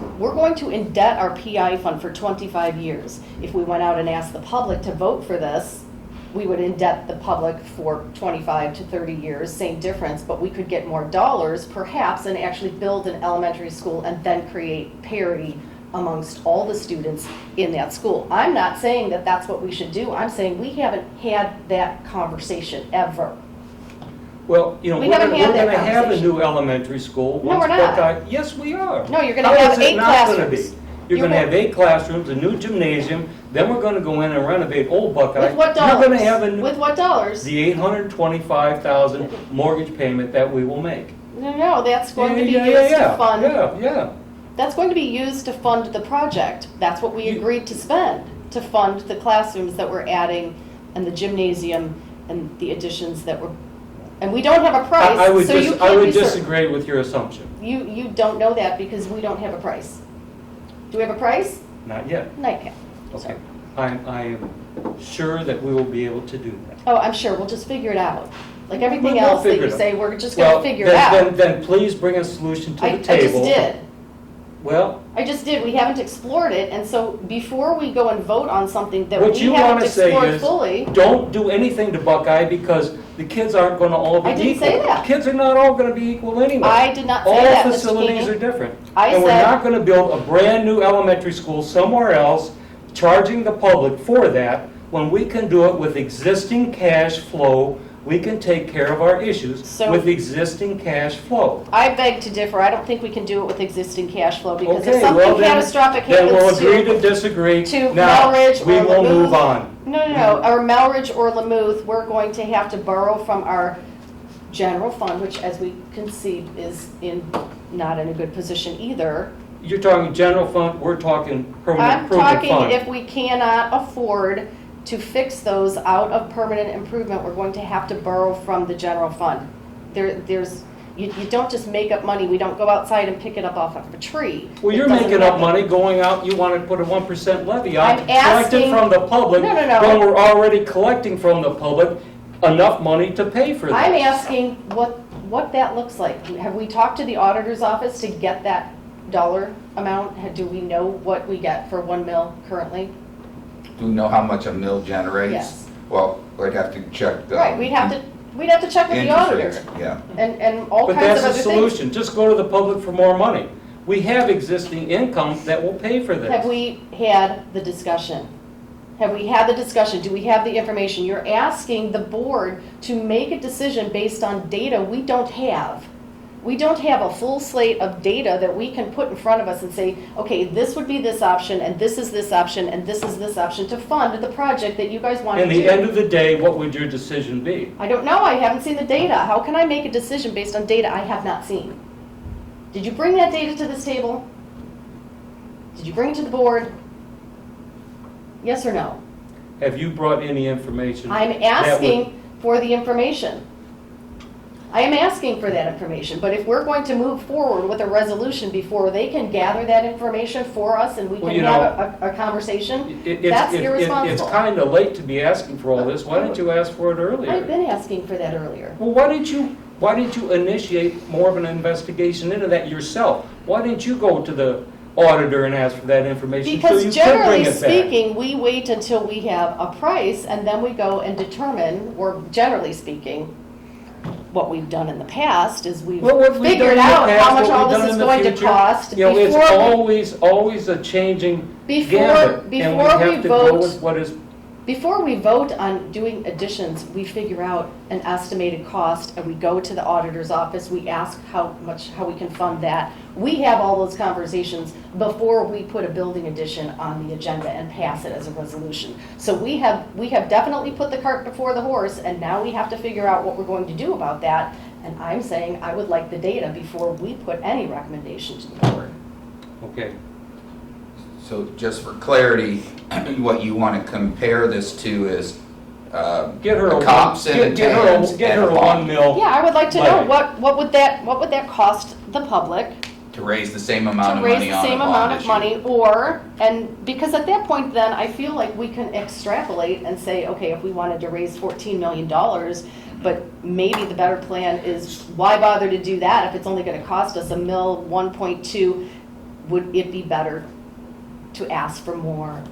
Speaker 5: indebt our PI fund for 25 years. If we went out and asked the public to vote for this, we would indebt the public for 25 to 30 years, same difference, but we could get more dollars perhaps and actually build an elementary school and then create parity amongst all the students in that school. I'm not saying that that's what we should do. I'm saying we haven't had that conversation ever.
Speaker 2: Well, you know,
Speaker 5: We
Speaker 2: we're
Speaker 5: haven't
Speaker 2: going
Speaker 5: had
Speaker 2: to
Speaker 5: that
Speaker 2: have a
Speaker 5: conversation.
Speaker 2: new elementary school.
Speaker 5: No,
Speaker 2: once
Speaker 5: we're not.
Speaker 2: Buckeye- Yes, we are.
Speaker 5: No, you're gonna
Speaker 2: How
Speaker 5: have
Speaker 2: is it
Speaker 5: 8
Speaker 2: not gonna
Speaker 5: classrooms.
Speaker 2: be? You're going to have 8 classrooms, a new gymnasium, then we're going to go in and renovate Old Buckeye.
Speaker 5: With what
Speaker 2: You're
Speaker 5: dollars?
Speaker 2: going to have a new,
Speaker 5: With what dollars?
Speaker 2: the $825,000 mortgage payment that we will make.
Speaker 5: No, that's going to be
Speaker 2: Yeah,
Speaker 5: used
Speaker 2: yeah,
Speaker 5: to fund.
Speaker 2: Yeah.
Speaker 5: That's going to be used to fund the project. That's what we
Speaker 2: You-
Speaker 5: agreed to spend, to fund the classrooms that we're adding and the gymnasium and the additions that we're, and we don't have a price,
Speaker 2: I would
Speaker 5: so you
Speaker 2: I
Speaker 5: can't
Speaker 2: would
Speaker 5: be certain.
Speaker 2: disagree with your assumption.
Speaker 5: You don't know that because we don't have a price. Do we have a price?
Speaker 2: Not yet.
Speaker 5: Nightcap.
Speaker 2: Okay. I am sure that we will be able to do that.
Speaker 5: Oh, I'm sure, we'll just figure it out. Like everything
Speaker 2: We'll
Speaker 5: else that
Speaker 2: figure
Speaker 5: you
Speaker 2: it
Speaker 5: say,
Speaker 2: out.
Speaker 5: we're just gonna
Speaker 2: Well,
Speaker 5: figure it out.
Speaker 2: then please bring a solution to
Speaker 5: I
Speaker 2: the
Speaker 5: just
Speaker 2: table.
Speaker 5: did.
Speaker 2: Well,
Speaker 5: I just did, we haven't explored it, and so before we go and vote on something that
Speaker 2: what
Speaker 5: we
Speaker 2: you
Speaker 5: haven't
Speaker 2: want to say
Speaker 5: explored
Speaker 2: is,
Speaker 5: fully.
Speaker 2: don't do anything to Buckeye because the kids aren't going to all be
Speaker 5: I
Speaker 2: equal.
Speaker 5: didn't say that.
Speaker 2: Kids are not all going to be equal anyway.
Speaker 5: I did not say
Speaker 2: All
Speaker 5: that, Mr.
Speaker 2: facilities
Speaker 5: Keeney.
Speaker 2: are different.
Speaker 5: I
Speaker 2: And we're
Speaker 5: said-
Speaker 2: not going to build a brand-new elementary school somewhere else, charging the public for that, when we can do it with existing cash flow. We can take care of our issues
Speaker 5: So-
Speaker 2: with existing cash flow.
Speaker 5: I beg to differ, I don't think we can do it with existing cash flow, because if
Speaker 2: Okay, well
Speaker 5: something
Speaker 2: then,
Speaker 5: catastrophic
Speaker 2: then we'll
Speaker 5: happens
Speaker 2: agree to
Speaker 5: to,
Speaker 2: disagree.
Speaker 5: to
Speaker 2: Now,
Speaker 5: Melridge
Speaker 2: we
Speaker 5: or
Speaker 2: will move
Speaker 5: Lamouth.
Speaker 2: on.
Speaker 5: No, or Melridge or Lamouth, we're going to have to borrow from our general fund, which as we concede is not in a good position either.
Speaker 2: You're talking general fund, we're talking permanent
Speaker 5: I'm
Speaker 2: improvement
Speaker 5: talking
Speaker 2: fund.
Speaker 5: if we cannot afford to fix those out of permanent improvement, we're going to have to borrow from the general fund. You don't just make up money, we don't go outside and pick it up off of a tree.
Speaker 2: Well,
Speaker 5: It
Speaker 2: you're
Speaker 5: doesn't
Speaker 2: making up
Speaker 5: happen.
Speaker 2: money going out, you want to put a 1% levy on,
Speaker 5: I'm
Speaker 2: collected
Speaker 5: asking-
Speaker 2: from the public.
Speaker 5: No.
Speaker 2: When we're already collecting from the public enough money to pay for
Speaker 5: I'm
Speaker 2: this.
Speaker 5: asking what that looks like. Have we talked to the auditor's office to get that dollar amount? Do we know what we get for 1 mil currently?
Speaker 4: Do we know how much a mill generates?
Speaker 5: Yes.
Speaker 4: Well, I'd have to check the.
Speaker 5: Right, we'd have to check with the
Speaker 4: interest
Speaker 5: auditor
Speaker 4: rates, yeah.
Speaker 5: and all
Speaker 2: But
Speaker 5: kinds
Speaker 2: that's
Speaker 5: of
Speaker 2: the
Speaker 5: other things.
Speaker 2: solution, just go to the public for more money. We have existing income that will pay for this.
Speaker 5: Have we had the discussion? Have we had the discussion? Do we have the information? You're asking the board to make a decision based on data we don't have. We don't have a full slate of data that we can put in front of us and say, okay, this would be this option, and this is this option, and this is this option to fund the project that you guys want to
Speaker 2: In
Speaker 5: do.
Speaker 2: the end of the day, what would your decision be?
Speaker 5: I don't know, I haven't seen the data. How can I make a decision based on data I have not seen? Did you bring that data to this table? Did you bring it to the board? Yes or no?
Speaker 2: Have you brought any information?
Speaker 5: I'm
Speaker 2: that would-
Speaker 5: asking for the information. I am asking for that information, but if we're going to move forward with a resolution before they can gather that information for us and we
Speaker 2: Well,
Speaker 5: can
Speaker 2: you
Speaker 5: have a conversation,
Speaker 2: It's
Speaker 5: that's irresponsible.
Speaker 2: kind of late to be asking for all this. Why didn't you ask for it earlier?
Speaker 5: I've been asking for that earlier.
Speaker 2: Well, why didn't you initiate more of an investigation into that yourself? Why didn't you go to the auditor and ask for that information so
Speaker 5: Because
Speaker 2: you could bring
Speaker 5: generally
Speaker 2: it back?
Speaker 5: speaking, we wait until we have a price and then we go and determine, or generally speaking, what we've done in the past is we've
Speaker 2: Well, what we've done
Speaker 5: figured
Speaker 2: in the
Speaker 5: out how
Speaker 2: past,
Speaker 5: much
Speaker 2: what
Speaker 5: all
Speaker 2: we've
Speaker 5: this
Speaker 2: done
Speaker 5: is
Speaker 2: in the
Speaker 5: going to
Speaker 2: future,
Speaker 5: cost
Speaker 2: You know, it's
Speaker 5: before we
Speaker 2: always a changing
Speaker 5: Before-
Speaker 2: gambit. And we
Speaker 5: before we
Speaker 2: have to go
Speaker 5: vote-
Speaker 2: with what is
Speaker 5: before we vote on doing additions, we figure out an estimated cost, and we go to the auditor's office, we ask how we can fund that. We have all those conversations before we put a building addition on the agenda and pass it as a resolution. So we have definitely put the cart before the horse, and now we have to figure out what we're going to do about that. And I'm saying I would like the data before we put any recommendation to the board.
Speaker 2: Okay.
Speaker 4: So just for clarity, what you want to compare this to is
Speaker 2: Get her
Speaker 4: the
Speaker 2: a
Speaker 4: cops and the
Speaker 2: get her
Speaker 4: TAMs
Speaker 2: a, get
Speaker 4: and
Speaker 2: her
Speaker 4: a
Speaker 2: a 1
Speaker 4: bond
Speaker 2: mil.
Speaker 5: Yeah, I would like to know
Speaker 2: Levy.
Speaker 5: what would that cost the public
Speaker 4: to raise the same amount
Speaker 5: to
Speaker 4: of
Speaker 5: raise
Speaker 4: money
Speaker 5: the
Speaker 4: on a
Speaker 5: same
Speaker 4: bond
Speaker 5: amount of
Speaker 4: issue.
Speaker 5: money, or, and because at that point then, I feel like we can extrapolate and say, okay, if we wanted to raise $14 million, but maybe the better plan is, why bother to do that if it's only gonna cost us $1.2 would it be better to ask for more?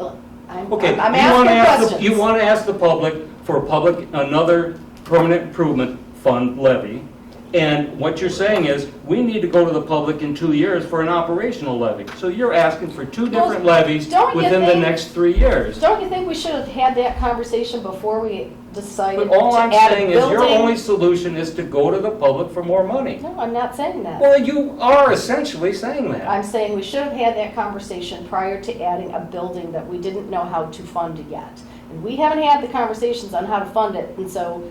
Speaker 2: Okay,
Speaker 5: I'm
Speaker 2: you wanna
Speaker 5: asking questions.
Speaker 2: you want to ask the public for another permanent improvement fund levy. And what you're saying is, we need to go to the public in 2 years for an operational levy. So you're asking for two different levies
Speaker 5: don't you
Speaker 2: within the
Speaker 5: think-
Speaker 2: next 3 years.
Speaker 5: Don't you think we should have had that conversation before we decided
Speaker 2: But all
Speaker 5: to
Speaker 2: I'm
Speaker 5: add a
Speaker 2: saying is, your
Speaker 5: building?
Speaker 2: only solution is to go to the public for more money.
Speaker 5: No, I'm not saying that.
Speaker 2: Well, you are essentially saying that.
Speaker 5: I'm saying we should have had that conversation prior to adding a building that we didn't know how to fund yet. And we haven't had the conversations on how to fund it, and so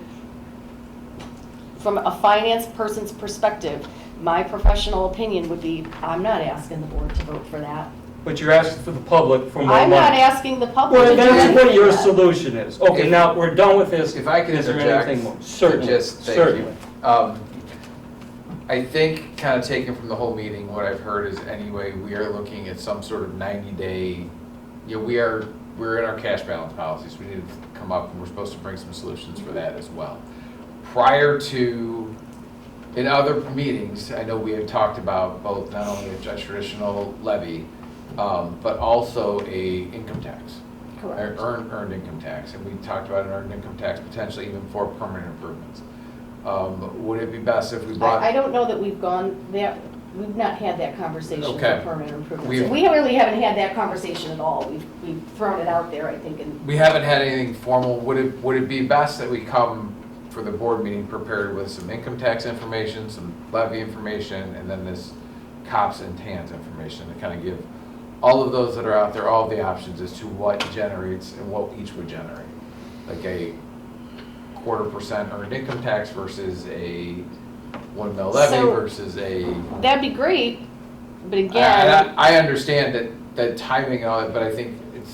Speaker 5: from a finance person's perspective, my professional opinion would be, I'm not asking the board to vote for that.
Speaker 2: But you're asking for the public for more money.
Speaker 5: I'm not asking the public to
Speaker 2: Well,
Speaker 5: do
Speaker 2: that's
Speaker 5: anything
Speaker 2: what your
Speaker 5: with that.
Speaker 2: solution is. Okay,
Speaker 1: If-
Speaker 2: now, we're done with this.
Speaker 1: If I could
Speaker 2: Is there
Speaker 1: interject,
Speaker 2: anything more? Certainly,
Speaker 1: just thank
Speaker 2: certainly.
Speaker 1: you. I think, kind of taken from the whole meeting, what I've heard is anyway, we are looking at some sort of 90-day, we're in our cash balance policies. We need to come up, and we're supposed to bring some solutions for that as well. Prior to, in other meetings, I know we have talked about both not only a traditional levy, but also a income tax.
Speaker 5: Correct.
Speaker 1: Earned income tax, and we talked about an earned income tax potentially even for permanent improvements. Would it be best if we brought?
Speaker 5: I don't know that we've not had that conversation for
Speaker 1: Okay.
Speaker 5: permanent improvements.
Speaker 1: We've-
Speaker 5: We really haven't had that conversation at all. We've thrown it out there, I think, and
Speaker 1: We haven't had anything formal. Would it be best that we come for the board meeting prepared with some income tax information, some levy information, and then this COPS and TANs information to kind of give all of those that are out there, all of the options as to what generates and what each would generate? Like a 0.25% earned income tax versus a 1 mil levy
Speaker 5: So-
Speaker 1: versus a.
Speaker 5: that'd be great, but again,
Speaker 1: I understand that timing and all that, but I think it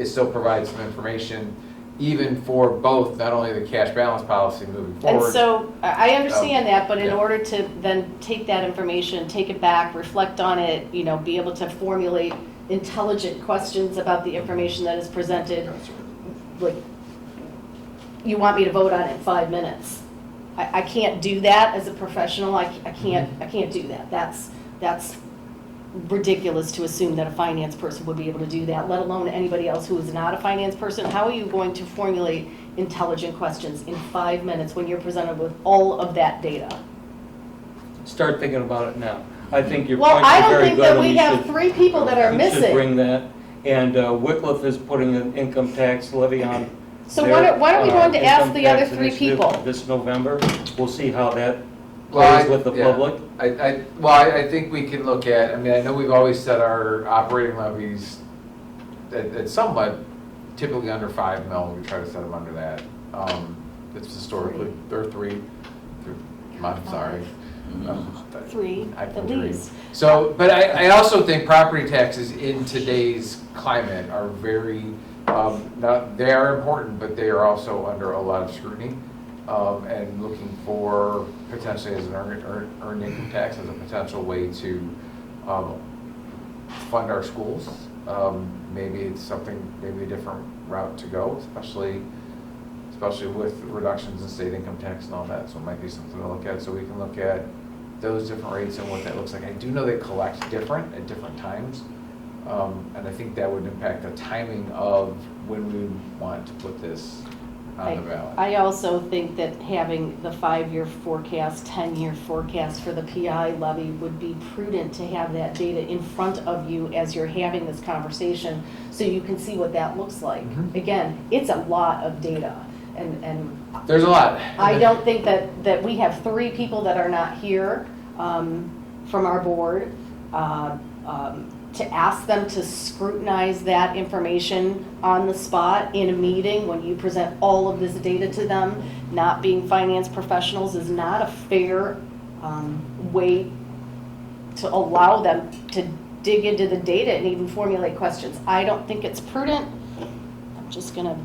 Speaker 1: still provides some information even for both, not only the cash balance policy moving
Speaker 5: and
Speaker 1: forward.
Speaker 5: so I understand that, but in
Speaker 1: yeah.
Speaker 5: order to then take that information, take it back, reflect on it, be able to formulate intelligent questions about the information that is presented, like, you want me to vote on it in 5 minutes. I can't do that as a professional. I can't do that. That's ridiculous to assume that a finance person would be able to do that, let alone anybody else who is not a finance person. How are you going to formulate intelligent questions in 5 minutes when you're presented with all of that data?
Speaker 2: Start thinking about it now. I think your
Speaker 5: Well,
Speaker 2: points
Speaker 5: I
Speaker 2: are
Speaker 5: don't
Speaker 2: very
Speaker 5: think
Speaker 2: good.
Speaker 5: that
Speaker 2: and
Speaker 5: we have 3 people that are
Speaker 2: we should
Speaker 5: missing.
Speaker 2: bring that. And Wycliffe is putting an income tax levy on.
Speaker 5: So
Speaker 2: their,
Speaker 5: why don't we going to ask
Speaker 2: income
Speaker 5: the other
Speaker 2: tax
Speaker 5: 3
Speaker 2: initiative
Speaker 5: people?
Speaker 2: This November. We'll see how that
Speaker 1: Well,
Speaker 2: plays with the
Speaker 1: yeah.
Speaker 2: public.
Speaker 1: I think we can look at, I know we've always set our operating levies at somewhat typically under 5 mil. We try to set them under that. It's historically, they're 3. I'm sorry.
Speaker 5: 3,
Speaker 1: I
Speaker 5: at
Speaker 1: can agree.
Speaker 5: least.
Speaker 1: So, but I also think property taxes in today's climate are very, they are important, but they are also under a lot of scrutiny. And looking for potentially as an earned income tax as a potential way to fund our schools. Maybe it's something, maybe a different route to go, especially with reductions in state income tax and all that. So it might be something to look at. So we can look at those different rates and what that looks like. I do know they collect different at different times. And I think that would impact the timing of when we want to put this on the ballot.
Speaker 5: I also think that having the 5-year forecast, 10-year forecast for the PI levy would be prudent to have that data in front of you as you're having this conversation, so you can see what that looks like.
Speaker 1: Mhm.
Speaker 5: Again, it's a lot of data, and
Speaker 1: There's a lot.
Speaker 5: I don't think that we have 3 people that are not here from our board to ask them to scrutinize that information on the spot in a meeting when you present all of this data to them, not being finance professionals, is not a fair way to allow them to dig into the data and even formulate questions. I don't think it's prudent. I'm just gonna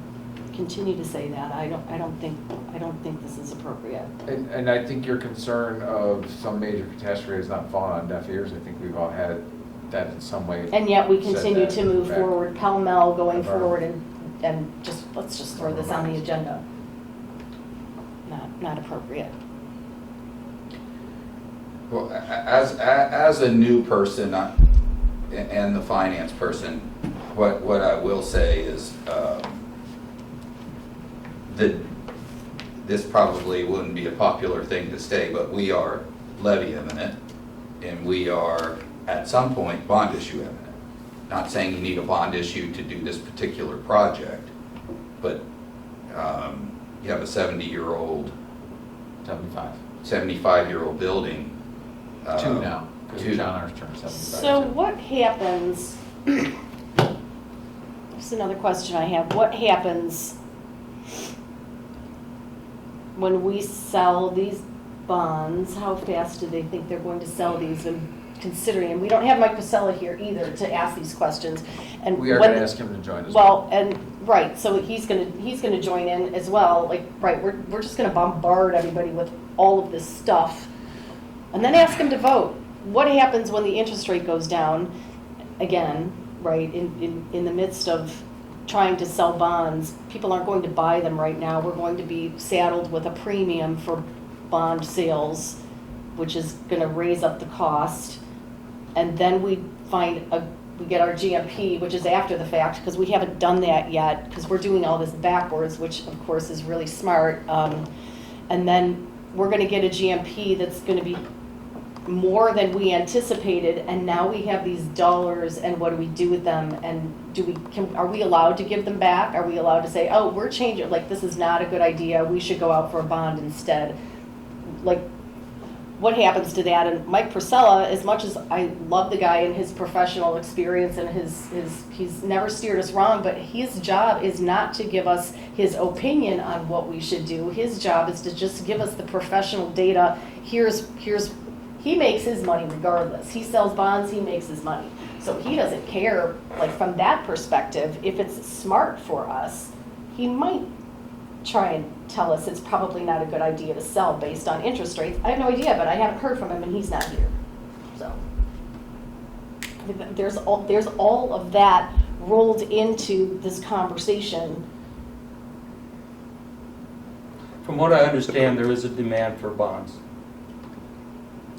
Speaker 5: continue to say that. I don't think this is appropriate.
Speaker 1: And I think your concern of some major catastrophe has not fallen on deaf ears. I think we've all had that in some way.
Speaker 5: And yet we
Speaker 1: said
Speaker 5: continue
Speaker 1: that
Speaker 5: to move
Speaker 1: back.
Speaker 5: forward pell-mell going
Speaker 1: Of our-
Speaker 5: forward and let's just throw this on the agenda. Not appropriate.
Speaker 4: Well, as a new person and the finance person, what I will say is that this probably wouldn't be a popular thing to say, but we are levy imminent, and we are at some point bond issue imminent. Not saying you need a bond issue to do this particular project, but you have a 70-year-old,
Speaker 1: 75.
Speaker 4: 75-year-old building.
Speaker 1: 2 now,
Speaker 4: two.
Speaker 1: because John R's turned 75.
Speaker 5: So what happens, this is another question I have, what happens when we sell these bonds? How fast do they think they're going to sell these, and considering, and we don't have Mike Pasella here either to ask these questions. And
Speaker 1: We are
Speaker 5: when-
Speaker 1: going to ask him to join us.
Speaker 5: Well, and, right, so he's gonna join in as well, like, right, we're just gonna bombard everybody with all of this stuff, and then ask him to vote. What happens when the interest rate goes down, again, right, in the midst of trying to sell bonds? People aren't going to buy them right now, we're going to be saddled with a premium for bond sales, which is gonna raise up the cost, and then we get our GMP, which is after the fact, because we haven't done that yet, because we're doing all this backwards, which of course is really smart. And then we're going to get a GMP that's going to be more than we anticipated, and now we have these dollars, and what do we do with them? And are we allowed to give them back? Are we allowed to say, oh, we're changing, like, this is not a good idea, we should go out for a bond instead? Like, what happens to that? And Mike Priscilla, as much as I love the guy and his professional experience and he's never steered us wrong, but his job is not to give us his opinion on what we should do. His job is to just give us the professional data. He makes his money regardless. He sells bonds, he makes his money. So he doesn't care, like, from that perspective, if it's smart for us. He might try and tell us it's probably not a good idea to sell based on interest rates. I have no idea, but I haven't heard from him and he's not here. So I think that there's all of that rolled into this conversation.
Speaker 2: From what I understand, there is a demand for bonds.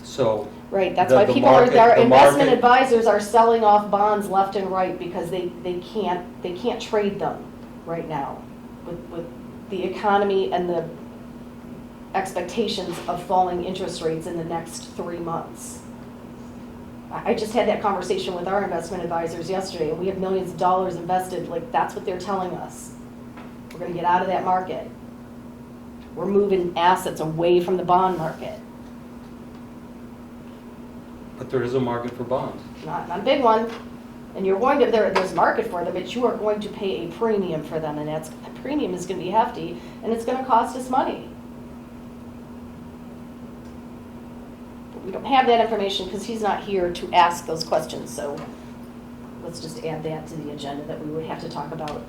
Speaker 2: So,
Speaker 5: Right, that's
Speaker 2: The-
Speaker 5: why
Speaker 2: the
Speaker 5: people
Speaker 2: market-
Speaker 5: our
Speaker 2: the
Speaker 5: investment
Speaker 2: market-
Speaker 5: advisors are selling off bonds left and right because they can't trade them right now with the economy and the expectations of falling interest rates in the next 3 months. I just had that conversation with our investment advisors yesterday, and we have millions of dollars invested. Like, that's what they're telling us. We're going to get out of that market. We're moving assets away from the bond market.
Speaker 2: but there is a market for bonds.
Speaker 5: Not a big one. And you're going to, there's a market for them, but you are going to pay a premium for them, and that premium is going to be hefty, and it's going to cost us money. But we don't have that information because he's not here to ask those questions, so let's just add that to the agenda that we would have to talk about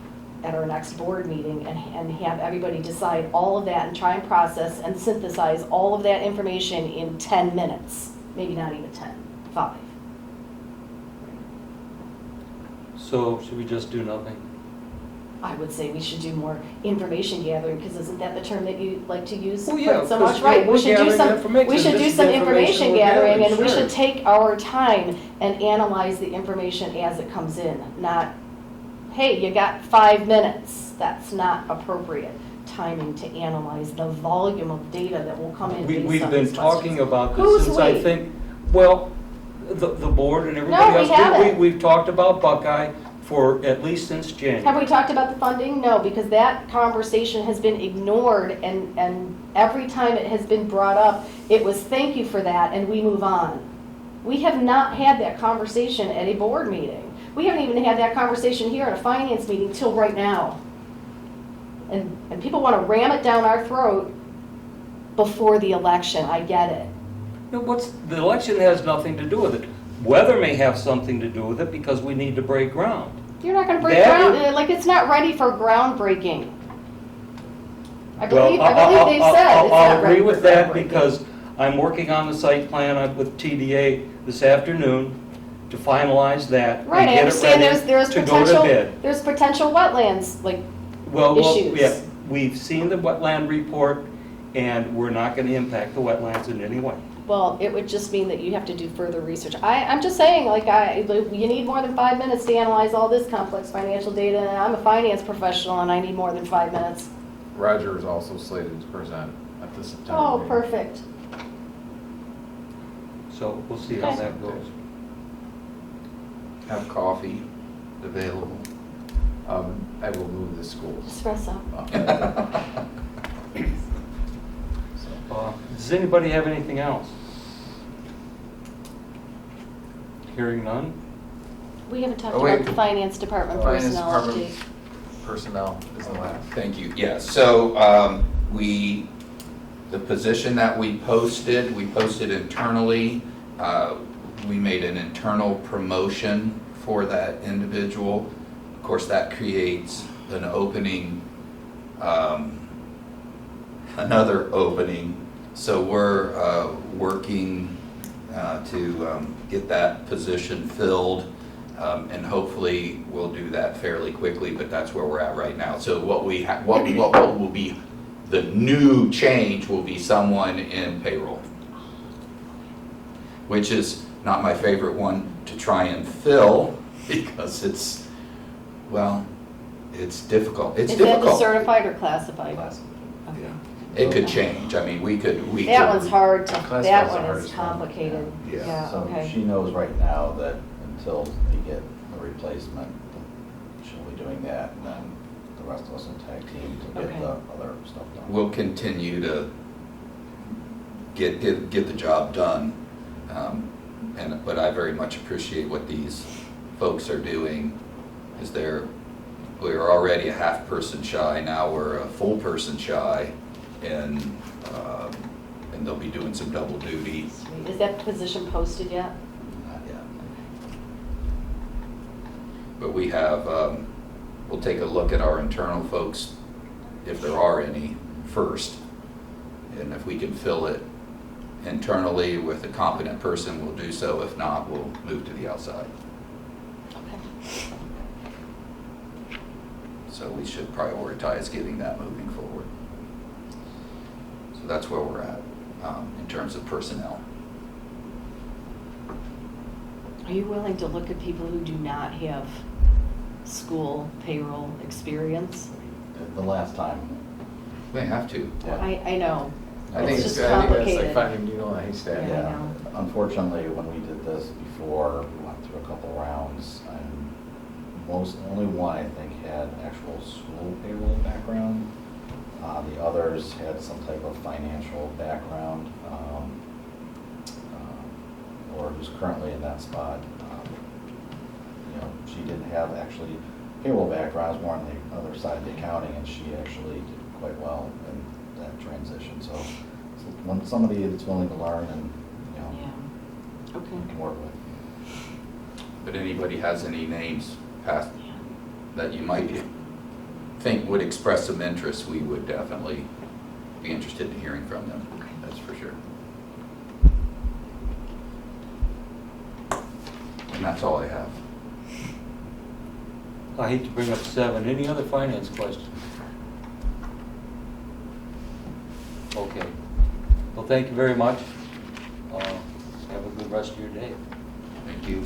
Speaker 5: at our next board meeting and have everybody decide all of that and try and process and synthesize all of that information in 10 minutes. Maybe not even 10, 5.
Speaker 2: So should we just do nothing?
Speaker 5: I would say we should do more information gathering, because isn't that the term that you like to use?
Speaker 2: Well, yeah,
Speaker 5: quite so
Speaker 2: because,
Speaker 5: much, right?
Speaker 2: we're
Speaker 5: We should do
Speaker 2: gathering
Speaker 5: some,
Speaker 2: information.
Speaker 5: we should
Speaker 2: This
Speaker 5: do
Speaker 2: is
Speaker 5: some
Speaker 2: the information
Speaker 5: information
Speaker 2: we're
Speaker 5: gathering,
Speaker 2: gathering,
Speaker 5: and we
Speaker 2: sure.
Speaker 5: should take our time and analyze the information as it comes in, not hey, you got 5 minutes. That's not appropriate timing to analyze the volume of data that will come in based on
Speaker 2: We've been
Speaker 5: these
Speaker 2: talking
Speaker 5: questions.
Speaker 2: about
Speaker 5: Who's
Speaker 2: this since I
Speaker 5: we?
Speaker 2: think, well, the board and everybody
Speaker 5: No, we
Speaker 2: else.
Speaker 5: haven't.
Speaker 2: We've talked about Buckeye for at least since January.
Speaker 5: Have we talked about the funding? No, because that conversation has been ignored, and every time it has been brought up, it was thank you for that, and we move on. We have not had that conversation at a board meeting. We haven't even had that conversation here at a finance meeting till right now. And people want to ram it down our throat before the election. I get it.
Speaker 2: You know, the election has nothing to do with it. Weather may have something to do with it because we need to break ground.
Speaker 5: You're not going to break
Speaker 2: That
Speaker 5: ground,
Speaker 2: is-
Speaker 5: like it's not ready for groundbreaking. I
Speaker 2: Well,
Speaker 5: believe they've said it's
Speaker 2: I'll
Speaker 5: not ready
Speaker 2: agree
Speaker 5: for
Speaker 2: with that
Speaker 5: groundbreaking.
Speaker 2: because I'm working on the site plan with TDA this afternoon to finalize that and
Speaker 5: Right, I
Speaker 2: get it
Speaker 5: understand
Speaker 2: ready
Speaker 5: there's
Speaker 2: to go to
Speaker 5: potential,
Speaker 2: bid.
Speaker 5: there's potential wetlands, like,
Speaker 2: Well,
Speaker 5: issues.
Speaker 2: yeah, we've seen the wetland report and we're not going to impact the wetlands in any way.
Speaker 5: well, it would just mean that you have to do further research. I'm just saying, like, you need more than 5 minutes to analyze all this complex financial data, and I'm a finance professional, and I need more than 5 minutes.
Speaker 1: Roger is also slated to present at the September
Speaker 5: Oh,
Speaker 1: meeting.
Speaker 5: perfect.
Speaker 2: So we'll see how
Speaker 5: Okay.
Speaker 2: that goes.
Speaker 1: Have coffee available. I will move the schools.
Speaker 5: Espresso.
Speaker 2: Does anybody have anything else? Hearing none?
Speaker 5: We haven't talked
Speaker 1: Oh, wait.
Speaker 5: about the finance department
Speaker 1: Finance
Speaker 5: personnel
Speaker 1: department
Speaker 5: update.
Speaker 1: personnel is the last.
Speaker 4: Thank you. Yeah, so the position that we posted internally. We made an internal promotion for that individual. Of course, that creates an opening, another opening. So we're working to get that position filled. And hopefully we'll do that fairly quickly, but that's where we're at right now. So what will be the new change will be someone in payroll, which is not my favorite one to try and fill because it's difficult. It's
Speaker 5: Is that the
Speaker 4: difficult.
Speaker 5: certified or classified? Okay.
Speaker 4: It could change. I mean, we could.
Speaker 5: That one's hard to,
Speaker 1: Classified's
Speaker 5: that
Speaker 1: the
Speaker 5: one is
Speaker 1: hardest one.
Speaker 5: complicated.
Speaker 4: Yeah.
Speaker 5: Yeah,
Speaker 6: So
Speaker 5: okay.
Speaker 6: she knows right now that until they get a replacement, she'll be doing that, and then the rest of us will tag team to get
Speaker 5: Okay.
Speaker 6: the other stuff done.
Speaker 4: We'll continue to get the job done. But I very much appreciate what these folks are doing. We're already a half person shy, now we're a full person shy, and they'll be doing some double duty.
Speaker 5: Sweet. Is that position posted yet?
Speaker 6: Not yet.
Speaker 4: But we have, we'll take a look at our internal folks, if there are any, first. And if we can fill it internally with a competent person, we'll do so. If not, we'll move to the outside.
Speaker 5: Okay.
Speaker 4: So we should prioritize getting that moving forward. So that's where we're at in terms of personnel.
Speaker 5: Are you willing to look at people who do not have school payroll experience?
Speaker 6: The last time,
Speaker 4: We have to.
Speaker 6: yeah.
Speaker 5: I know.
Speaker 1: I think
Speaker 5: It's
Speaker 1: it's,
Speaker 5: just
Speaker 1: I think that's like
Speaker 5: complicated.
Speaker 1: finding a needle in a haystack.
Speaker 5: Yeah, I
Speaker 6: Yeah,
Speaker 5: know.
Speaker 6: unfortunately, when we did this before, we went through a couple rounds, and only one, I think, had actual school payroll background. The others had some type of financial background, or who's currently in that spot. She didn't have actually payroll background, more on the other side of the accounting, and she actually did quite well in that transition. So when somebody that's willing to learn and,
Speaker 5: Yeah. Okay.
Speaker 6: we can work with.
Speaker 4: But anybody has any names past that you might think would express some interest, we would definitely be interested in hearing from them.
Speaker 5: Okay.
Speaker 4: That's for sure. And that's all I have.
Speaker 2: I hate to bring up 7. Any other finance questions? Okay. Well, thank you very much. Have a good rest of your day.
Speaker 4: Thank you.